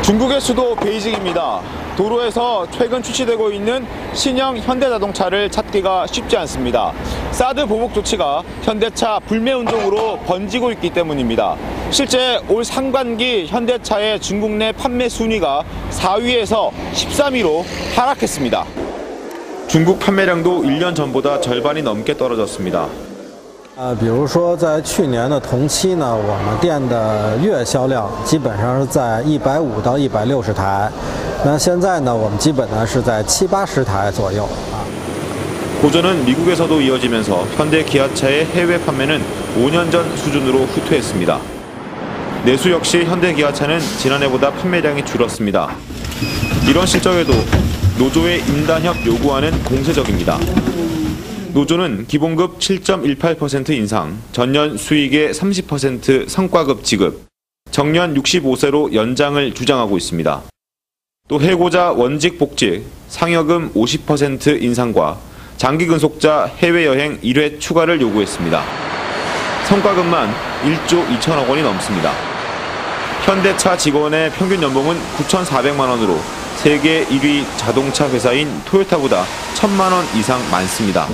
중국의 수도 베이징입니다. 도로에서 최근 출시되고 있는 신형 현대자동차를 찾기가 쉽지 않습니다. 사드 보복 조치가 현대차 불매 운동으로 번지고 있기 때문입니다. 실제 올 상반기 현대차의 중국 내 판매 순위가 4위에서 13위로 하락했습니다. 중국 판매량도 1년 전보다 절반이 넘게 떨어졌습니다. 比如说在去年的同期呢，我们店的月销量基本上是在150到160台，那现在呢，我们基本呢是在70、80台左右。 고전은 미국에서도 이어지면서 현대 기아차의 해외 판매는 5년 전 수준으로 후퇴했습니다. 내수 역시 현대 기아차는 지난해보다 판매량이 줄었습니다. 이런 실적에도 노조의 임단협 요구안은 공세적입니다. 노조는 기본급 7.18% 인상, 전년 수익의 30% 성과급 지급, 정년 65세로 연장을 주장하고 있습니다. 또 해고자 원직 복직, 상여금 50% 인상과 장기 근속자 해외여행 1회 추가를 요구했습니다. 성과급만 1조 2천억 원이 넘습니다. 현대차 직원의 평균 연봉은 9,400만 원으로 세계 1위 자동차 회사인 토요타보다 1,000만 원 이상 많습니다.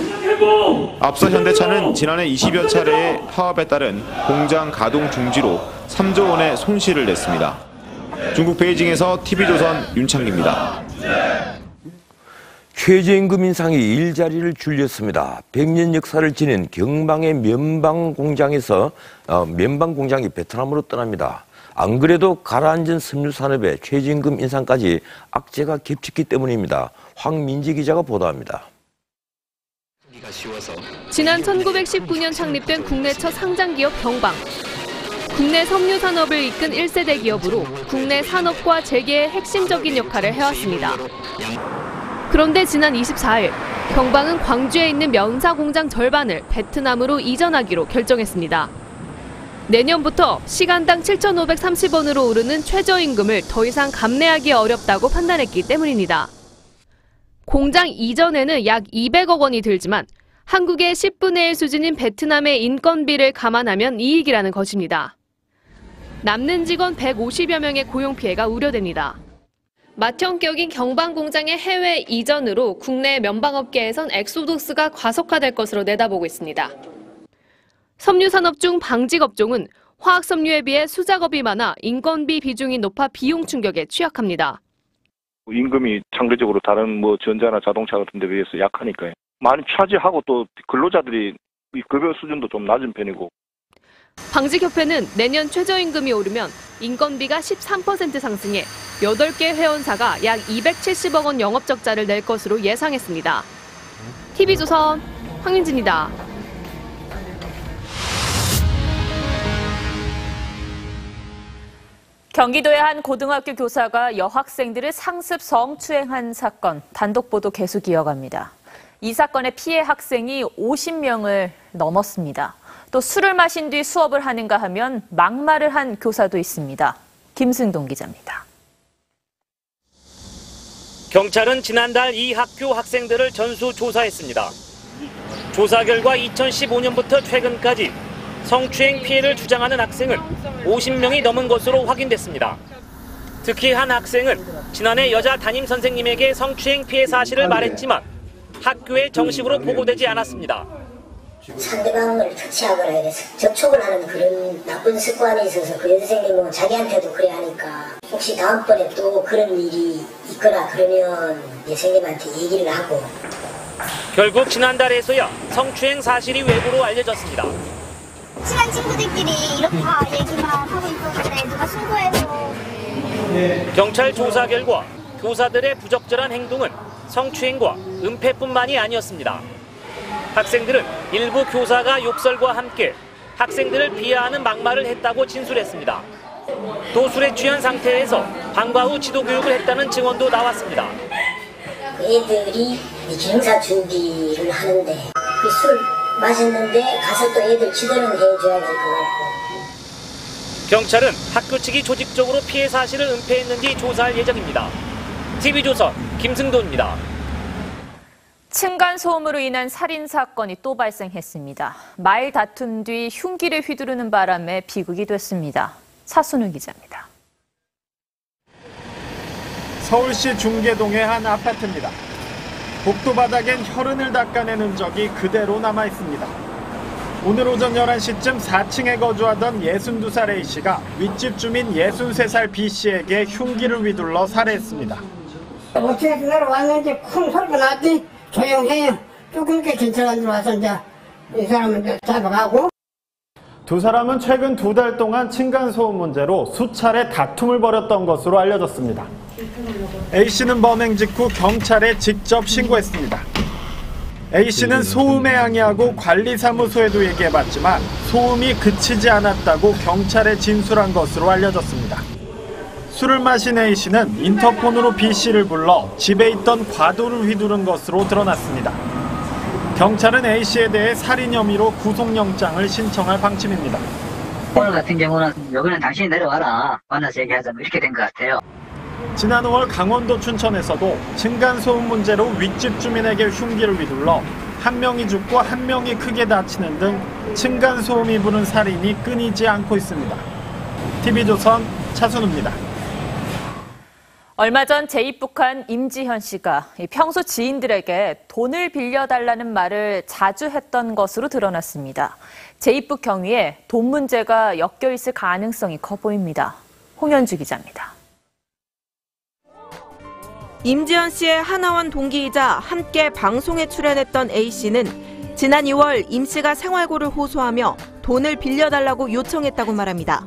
앞서 현대차는 지난해 20여 차례의 파업에 따른 공장 가동 중지로 3조 원의 손실을 냈습니다. 중국 베이징에서 TV조선 윤창기입니다. 최저임금 인상이 일자리를 줄였습니다. 100년 역사를 지닌 경방의 면방 공장이 베트남으로 떠납니다. 안 그래도 가라앉은 섬유 산업의 최저임금 인상까지 악재가 겹쳤기 때문입니다. 황민지 기자가 보도합니다. 지난 1919년 창립된 국내 첫 상장기업 경방. 국내 섬유 산업을 이끈 1세대 기업으로 국내 산업과 재계의 핵심적인 역할을 해왔습니다. 그런데 지난 24일 경방은 광주에 있는 면사 공장 절반을 베트남으로 이전하기로 결정했습니다. 내년부터 시간당 7,530원으로 오르는 최저임금을 더 이상 감내하기 어렵다고 판단했기 때문입니다. 공장 이전에는 약 200억 원이 들지만 한국의 10분의 1 수준인 베트남의 인건비를 감안하면 이익이라는 것입니다. 남는 직원 150여 명의 고용 피해가 우려됩니다. 맏형격인 경방 공장의 해외 이전으로 국내 면방업계에선 엑소더스가 과속화될 것으로 내다보고 있습니다. 섬유산업 중 방직업종은 화학섬유에 비해 수작업이 많아 인건비 비중이 높아 비용 충격에 취약합니다. 임금이 상대적으로 다른 전자나 자동차 같은 데 비해서 약하니까요. 많이 차지하고 또 근로자들이 급여 수준도 좀 낮은 편이고. 방직협회는 내년 최저임금이 오르면 인건비가 13% 상승해 8개 회원사가 약 270억 원 영업적자를 낼 것으로 예상했습니다. TV조선 황윤진입니다. 경기도의 한 고등학교 교사가 여학생들을 상습 성추행한 사건 단독 보도 계속 이어갑니다. 이 사건의 피해 학생이 50명을 넘었습니다. 또 술을 마신 뒤 수업을 하는가 하면 막말을 한 교사도 있습니다. 김승동 기자입니다. 경찰은 지난달 이 학교 학생들을 전수조사했습니다. 조사 결과 2015년부터 최근까지 성추행 피해를 주장하는 학생은 50명이 넘은 것으로 확인됐습니다. 특히 한 학생은 지난해 여자 담임 선생님에게 성추행 피해 사실을 말했지만 학교에 정식으로 보고되지 않았습니다. 상대방을 터치하거나 이래서 접촉을 하는 그런 나쁜 습관이 있어서 그 선생님은 자기한테도 그래 하니까 혹시 다음번에 또 그런 일이 있거나 그러면 선생님한테 얘기를 하고. 결국 지난달에서야 성추행 사실이 외부로 알려졌습니다. 친한 친구들끼리 이렇게 다 얘기만 하고 있었는데 누가 신고해서. 경찰 조사 결과 교사들의 부적절한 행동은 성추행과 은폐뿐만이 아니었습니다. 학생들은 일부 교사가 욕설과 함께 학생들을 비하하는 막말을 했다고 진술했습니다. 또 술에 취한 상태에서 방과 후 지도 교육을 했다는 증언도 나왔습니다. 애들이 기숙사 준비를 하는데 술 마셨는데 가서 또 애들 지도는 해줘야 될 것 같고. 경찰은 학교 측이 조직적으로 피해 사실을 은폐했는지 조사할 예정입니다. TV조선 김승도입니다. 층간소음으로 인한 살인사건이 또 발생했습니다. 말 다툼 뒤 흉기를 휘두르는 바람에 비극이 됐습니다. 차순우 기자입니다. 서울시 중계동의 한 아파트입니다. 복도 바닥엔 혈흔을 닦아낸 흔적이 그대로 남아있습니다. 오늘 오전 11시쯤 4층에 거주하던 62살 A씨가 윗집 주민 63살 B씨에게 흉기를 휘둘러 살해했습니다. 5층에서 내려왔는데 큰 소리가 났지. 조용해요. 조금 게 경찰관들 와서 이제 이 사람을 이제 잡아가고. 두 사람은 최근 2달 동안 층간소음 문제로 수차례 다툼을 벌였던 것으로 알려졌습니다. A씨는 범행 직후 경찰에 직접 신고했습니다. A씨는 소음에 항의하고 관리사무소에도 얘기해봤지만 소음이 그치지 않았다고 경찰에 진술한 것으로 알려졌습니다. 술을 마신 A씨는 인터폰으로 B씨를 불러 집에 있던 과도를 휘두른 것으로 드러났습니다. 경찰은 A씨에 대해 살인 혐의로 구속영장을 신청할 방침입니다. 오늘 같은 경우는 여기는 당신이 내려와라. 만나서 얘기하자. 이렇게 된 것 같아요. 지난 5월 강원도 춘천에서도 층간소음 문제로 윗집 주민에게 흉기를 휘둘러 한 명이 죽고 한 명이 크게 다치는 등 층간소음이 부른 살인이 끊이지 않고 있습니다. TV조선 차순우입니다. 얼마 전 재입국한 임지현 씨가 평소 지인들에게 돈을 빌려달라는 말을 자주 했던 것으로 드러났습니다. 재입국 경위에 돈 문제가 엮여 있을 가능성이 커 보입니다. 홍현주 기자입니다. 임지현 씨의 하나원 동기이자 함께 방송에 출연했던 A씨는 지난 2월 임 씨가 생활고를 호소하며 돈을 빌려달라고 요청했다고 말합니다.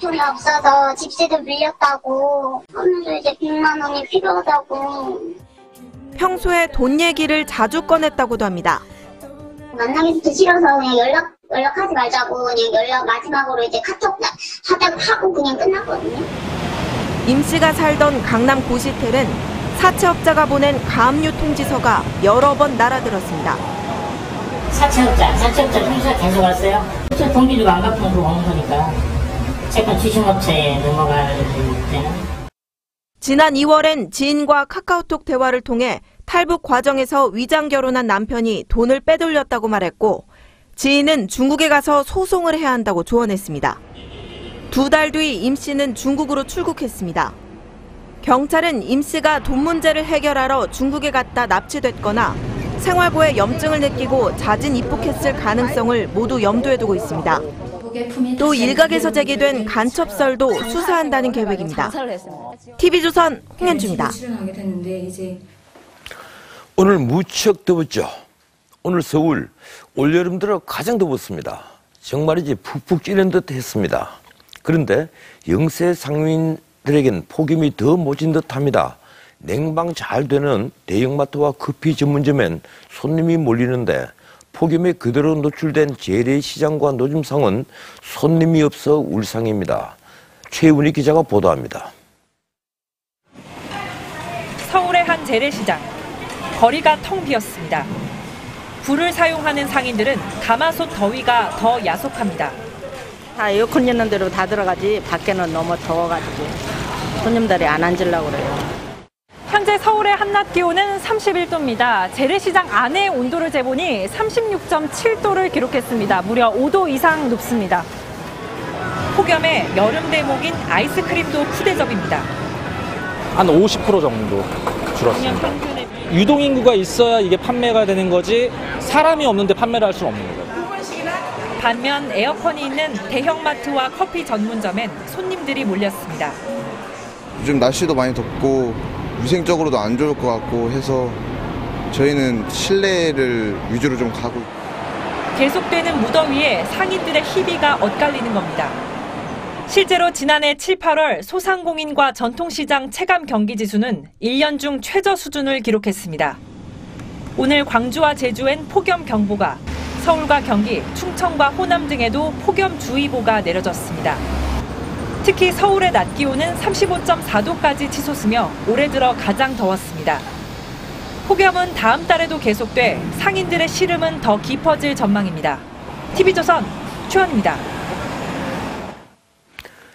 돈이 없어서 집세도 빌렸다고 하면서 이제 100만 원이 필요하다고. 평소에 돈 얘기를 자주 꺼냈다고도 합니다. 만나기부터 싫어서 그냥 연락하지 말자고 그냥 마지막으로 이제 카톡 하고 그냥 끝났거든요. 임 씨가 살던 강남 고시텔은 사채업자가 보낸 가압류 통지서가 여러 번 날아들었습니다. 사채업자 통지서 계속 왔어요. 동기 주고 안 갚으면 그거 오는 거니까. 채권 추심업체에 넘어갈 때는. 지난 2월엔 지인과 카카오톡 대화를 통해 탈북 과정에서 위장 결혼한 남편이 돈을 빼돌렸다고 말했고 지인은 중국에 가서 소송을 해야 한다고 조언했습니다. 2달 뒤 임 씨는 중국으로 출국했습니다. 경찰은 임 씨가 돈 문제를 해결하러 중국에 갔다 납치됐거나 생활고에 염증을 느끼고 자진 입국했을 가능성을 모두 염두에 두고 있습니다. 또 일각에서 제기된 간첩설도 수사한다는 계획입니다. TV조선 홍현주입니다. 오늘 무척 더웠죠. 오늘 서울 올여름 들어 가장 더웠습니다. 정말이지 푹푹 찌는 듯 했습니다. 그런데 영세 상인들에겐 폭염이 더 모진 듯합니다. 냉방 잘 되는 대형마트와 커피 전문점엔 손님이 몰리는데 폭염에 그대로 노출된 재래시장과 노점상은 손님이 없어 울상입니다. 최은희 기자가 보도합니다. 서울의 한 재래시장. 거리가 텅 비었습니다. 불을 사용하는 상인들은 가마솥 더위가 더 야속합니다. 다 에어컨 있는 대로 다 들어가지 밖에는 너무 더워가지고 손님들이 안 앉으려고 그래요. 현재 서울의 한낮 기온은 31도입니다. 재래시장 안의 온도를 재보니 36.7도를 기록했습니다. 무려 5도 이상 높습니다. 폭염에 여름 대목인 아이스크림도 푸대접입니다. 한 50% 정도 줄었습니다. 유동인구가 있어야 이게 판매가 되는 거지 사람이 없는데 판매를 할 수는 없는 거예요. 반면 에어컨이 있는 대형마트와 커피 전문점엔 손님들이 몰렸습니다. 요즘 날씨도 많이 덥고 위생적으로도 안 좋을 것 같고 해서 저희는 실내를 위주로 좀 가고. 계속되는 무더위에 상인들의 희비가 엇갈리는 겁니다. 실제로 지난해 7, 8월 소상공인과 전통시장 체감 경기지수는 1년 중 최저 수준을 기록했습니다. 오늘 광주와 제주엔 폭염경보가, 서울과 경기, 충청과 호남 등에도 폭염주의보가 내려졌습니다. 특히 서울의 낮 기온은 35.4도까지 치솟으며 올해 들어 가장 더웠습니다. 폭염은 다음 달에도 계속돼 상인들의 시름은 더 깊어질 전망입니다. TV조선 최원입니다.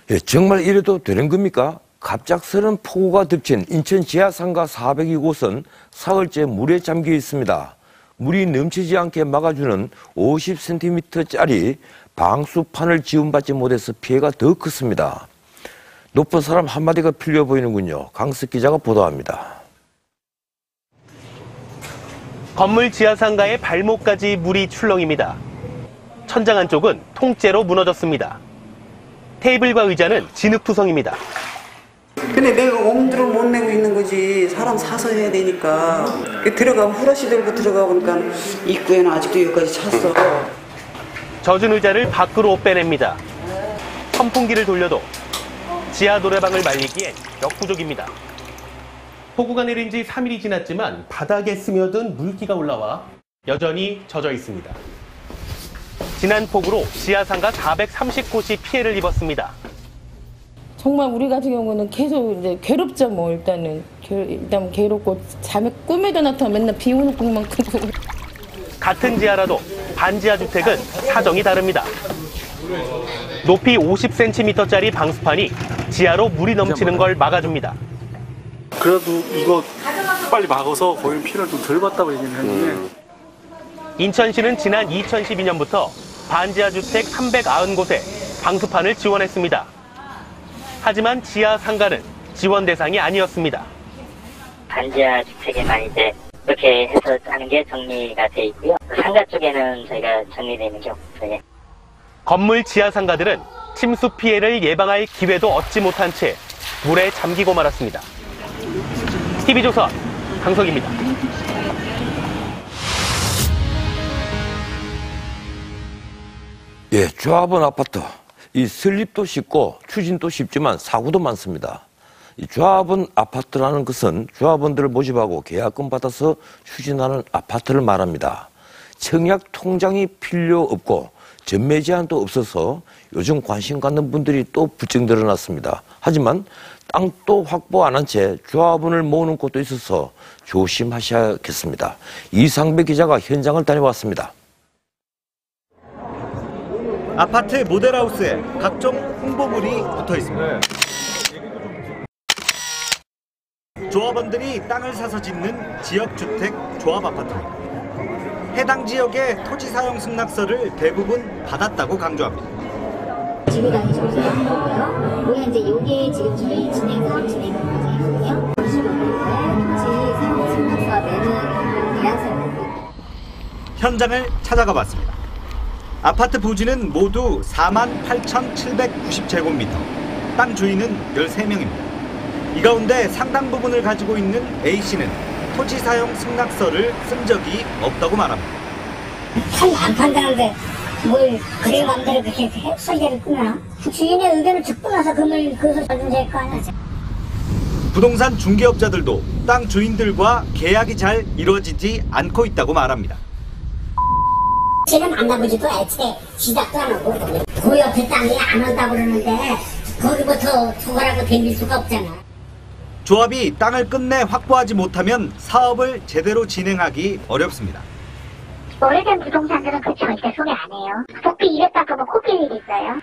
예, 정말 이래도 되는 겁니까? 갑작스런 폭우가 덮친 인천 지하상가 402곳은 사흘째 물에 잠겨 있습니다. 물이 넘치지 않게 막아주는 50cm짜리 방수판을 지원받지 못해서 피해가 더 컸습니다. 높은 사람 한마디가 필요해 보이는군요. 강석 기자가 보도합니다. 건물 지하상가의 발목까지 물이 출렁입니다. 천장 한쪽은 통째로 무너졌습니다. 테이블과 의자는 진흙투성입니다. 근데 내가 엄두를 못 내고 있는 거지. 사람 사서 해야 되니까. 들어가면 후라시 들고 들어가보니까 입구에는 아직도 여기까지 찼어. 젖은 의자를 밖으로 빼냅니다. 선풍기를 돌려도 지하 노래방을 말리기엔 역부족입니다. 폭우가 내린 지 3일이 지났지만 바닥에 스며든 물기가 올라와 여전히 젖어 있습니다. 지난 폭우로 지하상가 430곳이 피해를 입었습니다. 정말 우리 같은 경우는 계속 이제 괴롭죠. 뭐 일단 괴롭고 잠에 꿈에도 나타나 맨날 비 오는 꿈만 꾸고. 같은 지하라도 반지하 주택은 사정이 다릅니다. 높이 50cm짜리 방수판이 지하로 물이 넘치는 걸 막아줍니다. 그래도 이거 빨리 막아서 거의 피해를 좀 덜 봤다고 얘기는 했는데. 인천시는 지난 2012년부터 반지하 주택 390곳에 방수판을 지원했습니다. 하지만 지하 상가는 지원 대상이 아니었습니다. 반지하 주택에만 이제 그렇게 해서 하는 게 정리가 돼 있고요. 상가 쪽에는 저희가 정리되어 있는 게 없어요. 건물 지하 상가들은 침수 피해를 예방할 기회도 얻지 못한 채 물에 잠기고 말았습니다. TV조선 강석입니다. 예, 조합원 아파트. 이 설립도 쉽고 추진도 쉽지만 사고도 많습니다. 이 조합원 아파트라는 것은 조합원들을 모집하고 계약금 받아서 추진하는 아파트를 말합니다. 청약 통장이 필요 없고 전매 제한도 없어서 요즘 관심 갖는 분들이 또 부쩍 늘어났습니다. 하지만 땅도 확보 안 한 채 조합원을 모으는 곳도 있어서 조심하셔야겠습니다. 이상배 기자가 현장을 다녀왔습니다. 아파트 모델하우스에 각종 홍보물이 붙어 있습니다. 조합원들이 땅을 사서 짓는 지역주택 조합아파트입니다. 해당 지역의 토지 사용 승낙서를 대부분 받았다고 강조합니다. 지구단위 조사하는 거고요. 우리가 이제 요게 지금 저희 사업 진행 과정이거든요. 25%의 토지 사용 승낙서 내는 계약서입니다. 현장을 찾아가 봤습니다. 아파트 부지는 모두 48,790제곱미터, 땅 주인은 13명입니다. 이 가운데 상당 부분을 가지고 있는 A씨는 토지 사용 승낙서를 쓴 적이 없다고 말합니다. 참 안 판단하는데 뭘 그래 맘대로 그렇게 설계를 끊나? 주인의 의견을 듣고 나서 그걸 그것을 받으면 될 거 아니야. 부동산 중개업자들도 땅 주인들과 계약이 잘 이루어지지 않고 있다고 말합니다. 지금 만나보지도 애초에 시작도 안 하고 그 옆에 땅이 안 한다고 그러는데 거기부터 초과라고 댕길 수가 없잖아. 조합이 땅을 끝내 확보하지 못하면 사업을 제대로 진행하기 어렵습니다. 오래된 부동산들은 그 절대 소개 안 해요. 복비 이랬다 그러면 코필 일 있어요.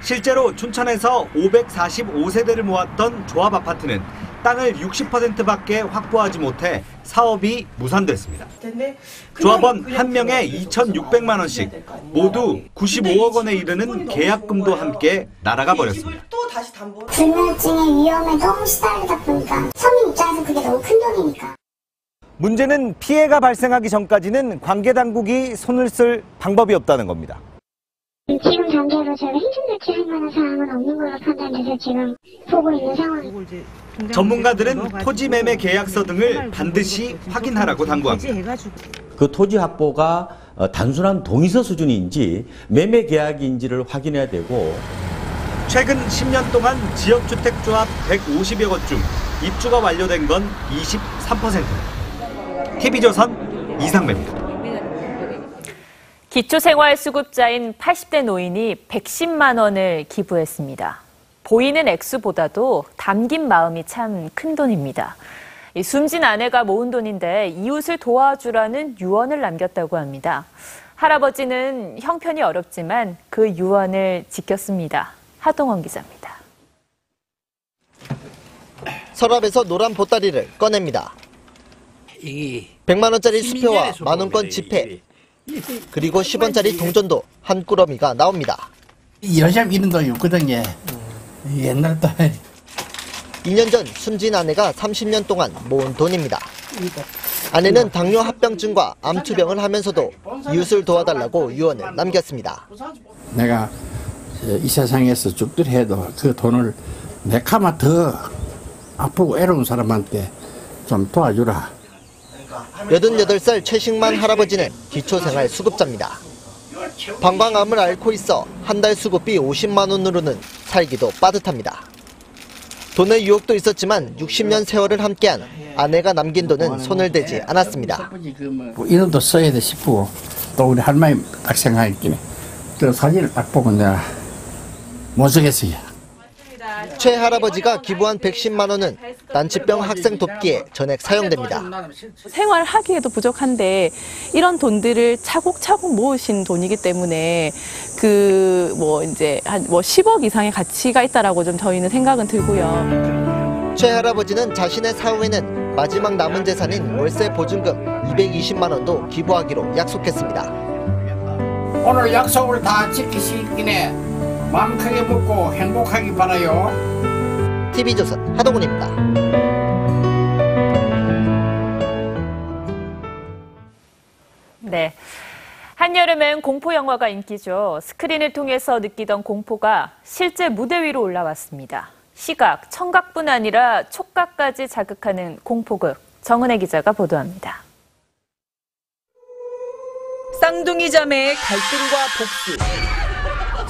실제로 춘천에서 545세대를 모았던 조합 아파트는 땅을 60%밖에 확보하지 못해 사업이 무산됐습니다. 조합원 한 명에 2,600만 원씩 모두 95억 원에 이르는 계약금도 함께 날아가 버렸습니다. 불면증의 위험에 너무 시달리다 보니까 서민 입장에서 그게 너무 큰 돈이니까. 문제는 피해가 발생하기 전까지는 관계당국이 손을 쓸 방법이 없다는 겁니다. 지금 단계로 저희가 행정조치 할 만한 사항은 없는 걸로 판단돼서 지금 보고 있는 상황입니다. 전문가들은 토지 매매 계약서 등을 반드시 확인하라고 당부합니다. 그 토지 확보가 단순한 동의서 수준인지 매매 계약인지를 확인해야 되고 최근 10년 동안 지역주택조합 150여 곳 중 입주가 완료된 건 23%입니다. TV조선 이상배입니다. 기초생활수급자인 80대 노인이 110만 원을 기부했습니다. 보이는 액수보다도 담긴 마음이 참 큰 돈입니다. 숨진 아내가 모은 돈인데 이웃을 도와주라는 유언을 남겼다고 합니다. 할아버지는 형편이 어렵지만 그 유언을 지켰습니다. 하동원 기자입니다. 서랍에서 노란 보따리를 꺼냅니다. 100만 원짜리 수표와 만 원권 지폐, 그리고 10원짜리 동전도 한 꾸러미가 나옵니다. 요즘 이런 돈이 없거든요. 옛날 돈. 2년 전 숨진 아내가 30년 동안 모은 돈입니다. 아내는 당뇨 합병증과 암투병을 하면서도 이웃을 도와달라고 유언을 남겼습니다. 내가 이 세상에서 죽더라도 그 돈을 내카마 더 아프고 외로운 사람한테 좀 도와주라. 88살 최식만 할아버지는 기초생활수급자입니다. 방광암을 앓고 있어 한 달 수급비 50만 원으로는 살기도 빠듯합니다. 돈의 유혹도 있었지만 60년 세월을 함께한 아내가 남긴 돈은 손을 대지 않았습니다. 이놈도 써야 돼 싶고 또 우리 할머니 딱 생각했기네. 그 사진을 딱 보고 내가 못 쓰겠어요. 최 할아버지가 기부한 110만 원은 난치병 학생 돕기에 전액 사용됩니다. 생활하기에도 부족한데 이런 돈들을 차곡차곡 모으신 돈이기 때문에 이제 한 10억 이상의 가치가 있다라고 좀 저희는 생각은 들고요. 최 할아버지는 자신의 사후에는 마지막 남은 재산인 월세 보증금 220만 원도 기부하기로 약속했습니다. 오늘 약속을 다 지키시기에 마음 크게 먹고 행복하기 바라요. TV조선 하동훈입니다. 네. 한여름엔 공포 영화가 인기죠. 스크린을 통해서 느끼던 공포가 실제 무대 위로 올라왔습니다. 시각, 청각뿐 아니라 촉각까지 자극하는 공포극. 정은혜 기자가 보도합니다. 쌍둥이 자매의 갈등과 복수.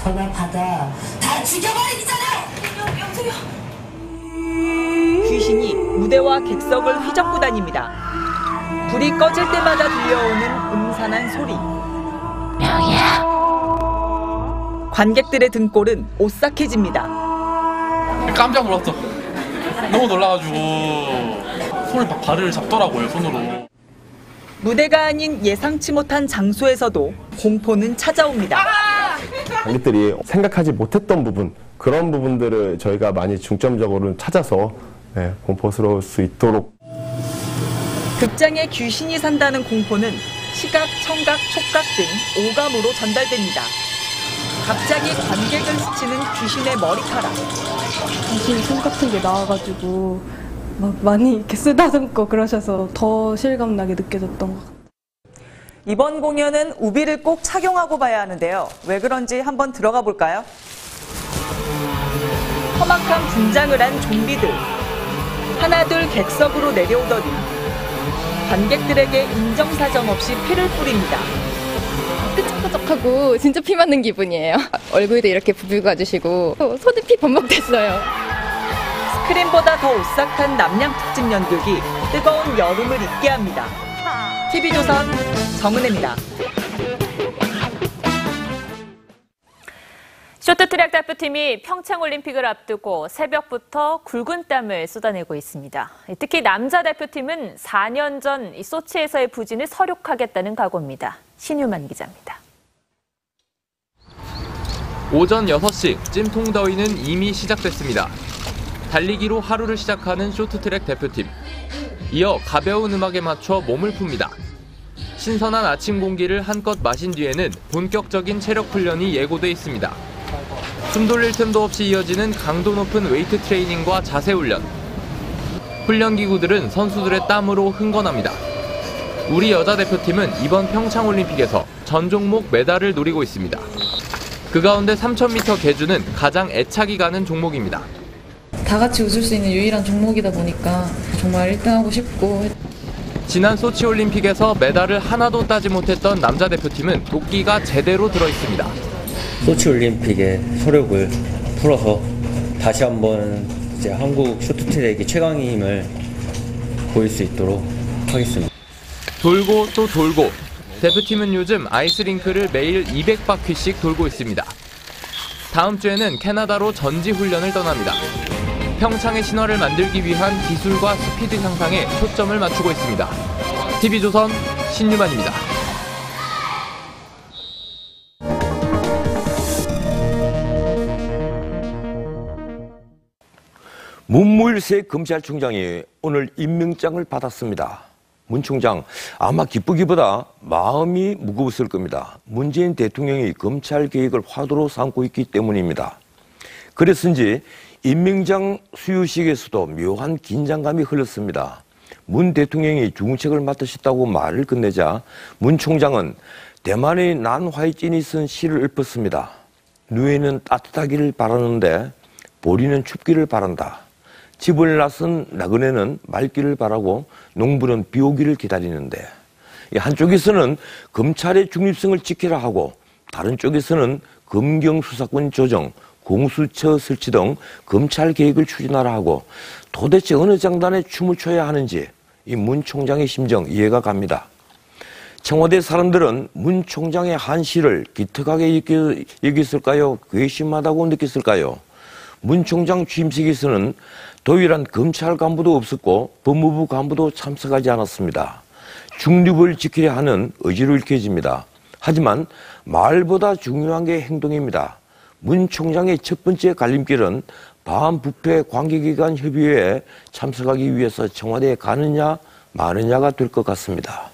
정말 받아. 다 죽여버리잖아. 귀신이 무대와 객석을 휘젓고 다닙니다. 불이 꺼질 때마다 들려오는 음산한 소리. 명이야. 관객들의 등골은 오싹해집니다. 깜짝 놀랐어. 너무 놀라가지고 손을 막 발을 잡더라고요, 손으로. 무대가 아닌 예상치 못한 장소에서도 공포는 찾아옵니다. 관객들이 생각하지 못했던 부분, 그런 부분들을 저희가 많이 중점적으로 찾아서 공포스러울 수 있도록. 극장에 귀신이 산다는 공포는 시각, 청각, 촉각 등 오감으로 전달됩니다. 갑자기 관객을 스치는 귀신의 머리카락. 귀신 손 같은 게 나와가지고 막 많이 이렇게 쓰다듬고 그러셔서 더 실감나게 느껴졌던 것 같아요. 이번 공연은 우비를 꼭 착용하고 봐야 하는데요. 왜 그런지 한번 들어가 볼까요? 험악한 분장을 한 좀비들. 하나둘 객석으로 내려오더니 관객들에게 인정사정 없이 피를 뿌립니다. 끄적끄적하고 진짜 피 맞는 기분이에요. 얼굴도 이렇게 부비고 와주시고 손에 피 범벅됐어요. 스크린보다 더 오싹한 남양 특집 연극이 뜨거운 여름을 잊게 합니다. TV조선 정은혜입니다. 쇼트트랙 대표팀이 평창올림픽을 앞두고 새벽부터 굵은 땀을 쏟아내고 있습니다. 특히 남자 대표팀은 4년 전 소치에서의 부진을 서륙하겠다는 각오입니다. 신유만 기자입니다. 오전 6시 찜통 더위는 이미 시작됐습니다. 달리기로 하루를 시작하는 쇼트트랙 대표팀. 이어 가벼운 음악에 맞춰 몸을 풉니다. 신선한 아침 공기를 한껏 마신 뒤에는 본격적인 체력 훈련이 예고돼 있습니다. 숨 돌릴 틈도 없이 이어지는 강도 높은 웨이트 트레이닝과 자세 훈련. 훈련 기구들은 선수들의 땀으로 흥건합니다. 우리 여자 대표팀은 이번 평창올림픽에서 전 종목 메달을 노리고 있습니다. 그 가운데 3000m 계주는 가장 애착이 가는 종목입니다. 다 같이 웃을 수 있는 유일한 종목이다 보니까 정말 1등하고 싶고. 지난 소치올림픽에서 메달을 하나도 따지 못했던 남자 대표팀은 도끼가 제대로 들어있습니다. 소치올림픽의 소력을 풀어서 다시 한번 이제 한국 쇼트트랙의 최강의 힘을 보일 수 있도록 하겠습니다. 돌고 또 돌고. 대표팀은 요즘 아이스링크를 매일 200바퀴씩 돌고 있습니다. 다음 주에는 캐나다로 전지 훈련을 떠납니다. 평창의 신화를 만들기 위한 기술과 스피드 향상에 초점을 맞추고 있습니다. TV조선 신유만입니다. 문무일세 검찰총장이 오늘 임명장을 받았습니다. 문 총장 아마 기쁘기보다 마음이 무거웠을 겁니다. 문재인 대통령이 검찰 개혁을 화두로 삼고 있기 때문입니다. 그래서인지 임명장 수유식에서도 묘한 긴장감이 흘렀습니다. 문 대통령이 중책을 맡으셨다고 말을 끝내자 문 총장은 대만의 난화이진이 쓴 시를 읊었습니다. 누에는 따뜻하기를 바라는데 보리는 춥기를 바란다. 집을 나선 나그네는 맑기를 바라고 농부는 비 오기를 기다리는데, 한쪽에서는 검찰의 중립성을 지키라 하고 다른 쪽에서는 검경수사권 조정, 공수처 설치 등 검찰 개혁을 추진하라 하고 도대체 어느 장단에 춤을 춰야 하는지 이 문 총장의 심정 이해가 갑니다. 청와대 사람들은 문 총장의 한시를 기특하게 여겼을까요? 괘씸하다고 느꼈을까요? 문 총장 취임식에서는 도일한 검찰 간부도 없었고 법무부 간부도 참석하지 않았습니다. 중립을 지키려 하는 의지로 읽혀집니다. 하지만 말보다 중요한 게 행동입니다. 문 총장의 첫 번째 갈림길은 반부패 관계기관 협의회에 참석하기 위해서 청와대에 가느냐 마느냐가 될 것 같습니다.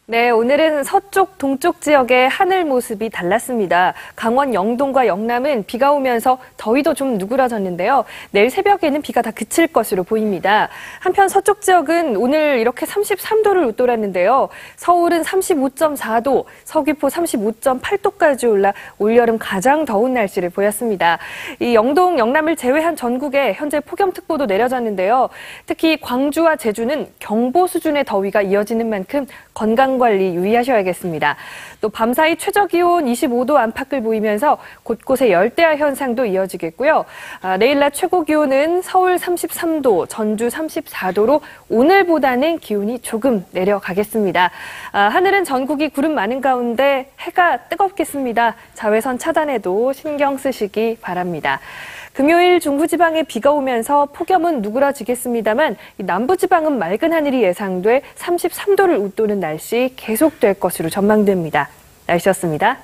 네, 오늘은 서쪽, 동쪽 지역의 하늘 모습이 달랐습니다. 강원 영동과 영남은 비가 오면서 더위도 좀 누그러졌는데요. 내일 새벽에는 비가 다 그칠 것으로 보입니다. 한편 서쪽 지역은 오늘 이렇게 33도를 웃돌았는데요. 서울은 35.4도, 서귀포 35.8도까지 올라 올여름 가장 더운 날씨를 보였습니다. 이 영동, 영남을 제외한 전국에 현재 폭염특보도 내려졌는데요. 특히 광주와 제주는 경보 수준의 더위가 이어지는 만큼 건강관리 유의하셔야겠습니다. 또 밤사이 최저기온 25도 안팎을 보이면서 곳곳에 열대야 현상도 이어지겠고요. 내일 낮 최고기온은 서울 33도, 전주 34도로 오늘보다는 기온이 조금 내려가겠습니다. 하늘은 전국이 구름 많은 가운데 해가 뜨겁겠습니다. 자외선 차단에도 신경 쓰시기 바랍니다. 금요일 중부지방에 비가 오면서 폭염은 누그러지겠습니다만 남부지방은 맑은 하늘이 예상돼 33도를 웃도는 날씨 계속될 것으로 전망됩니다. 날씨였습니다.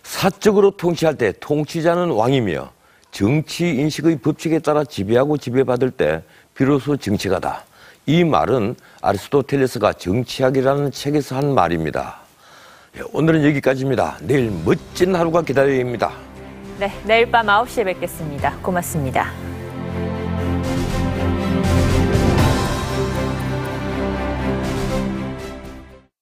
사적으로 통치할 때 통치자는 왕이며 정치 인식의 법칙에 따라 지배하고 지배받을 때 비로소 정치가다. 이 말은 아리스토텔레스가 정치학이라는 책에서 한 말입니다. 오늘은 여기까지입니다. 내일 멋진 하루가 기다립니다. 네, 내일 밤 9시에 뵙겠습니다. 고맙습니다.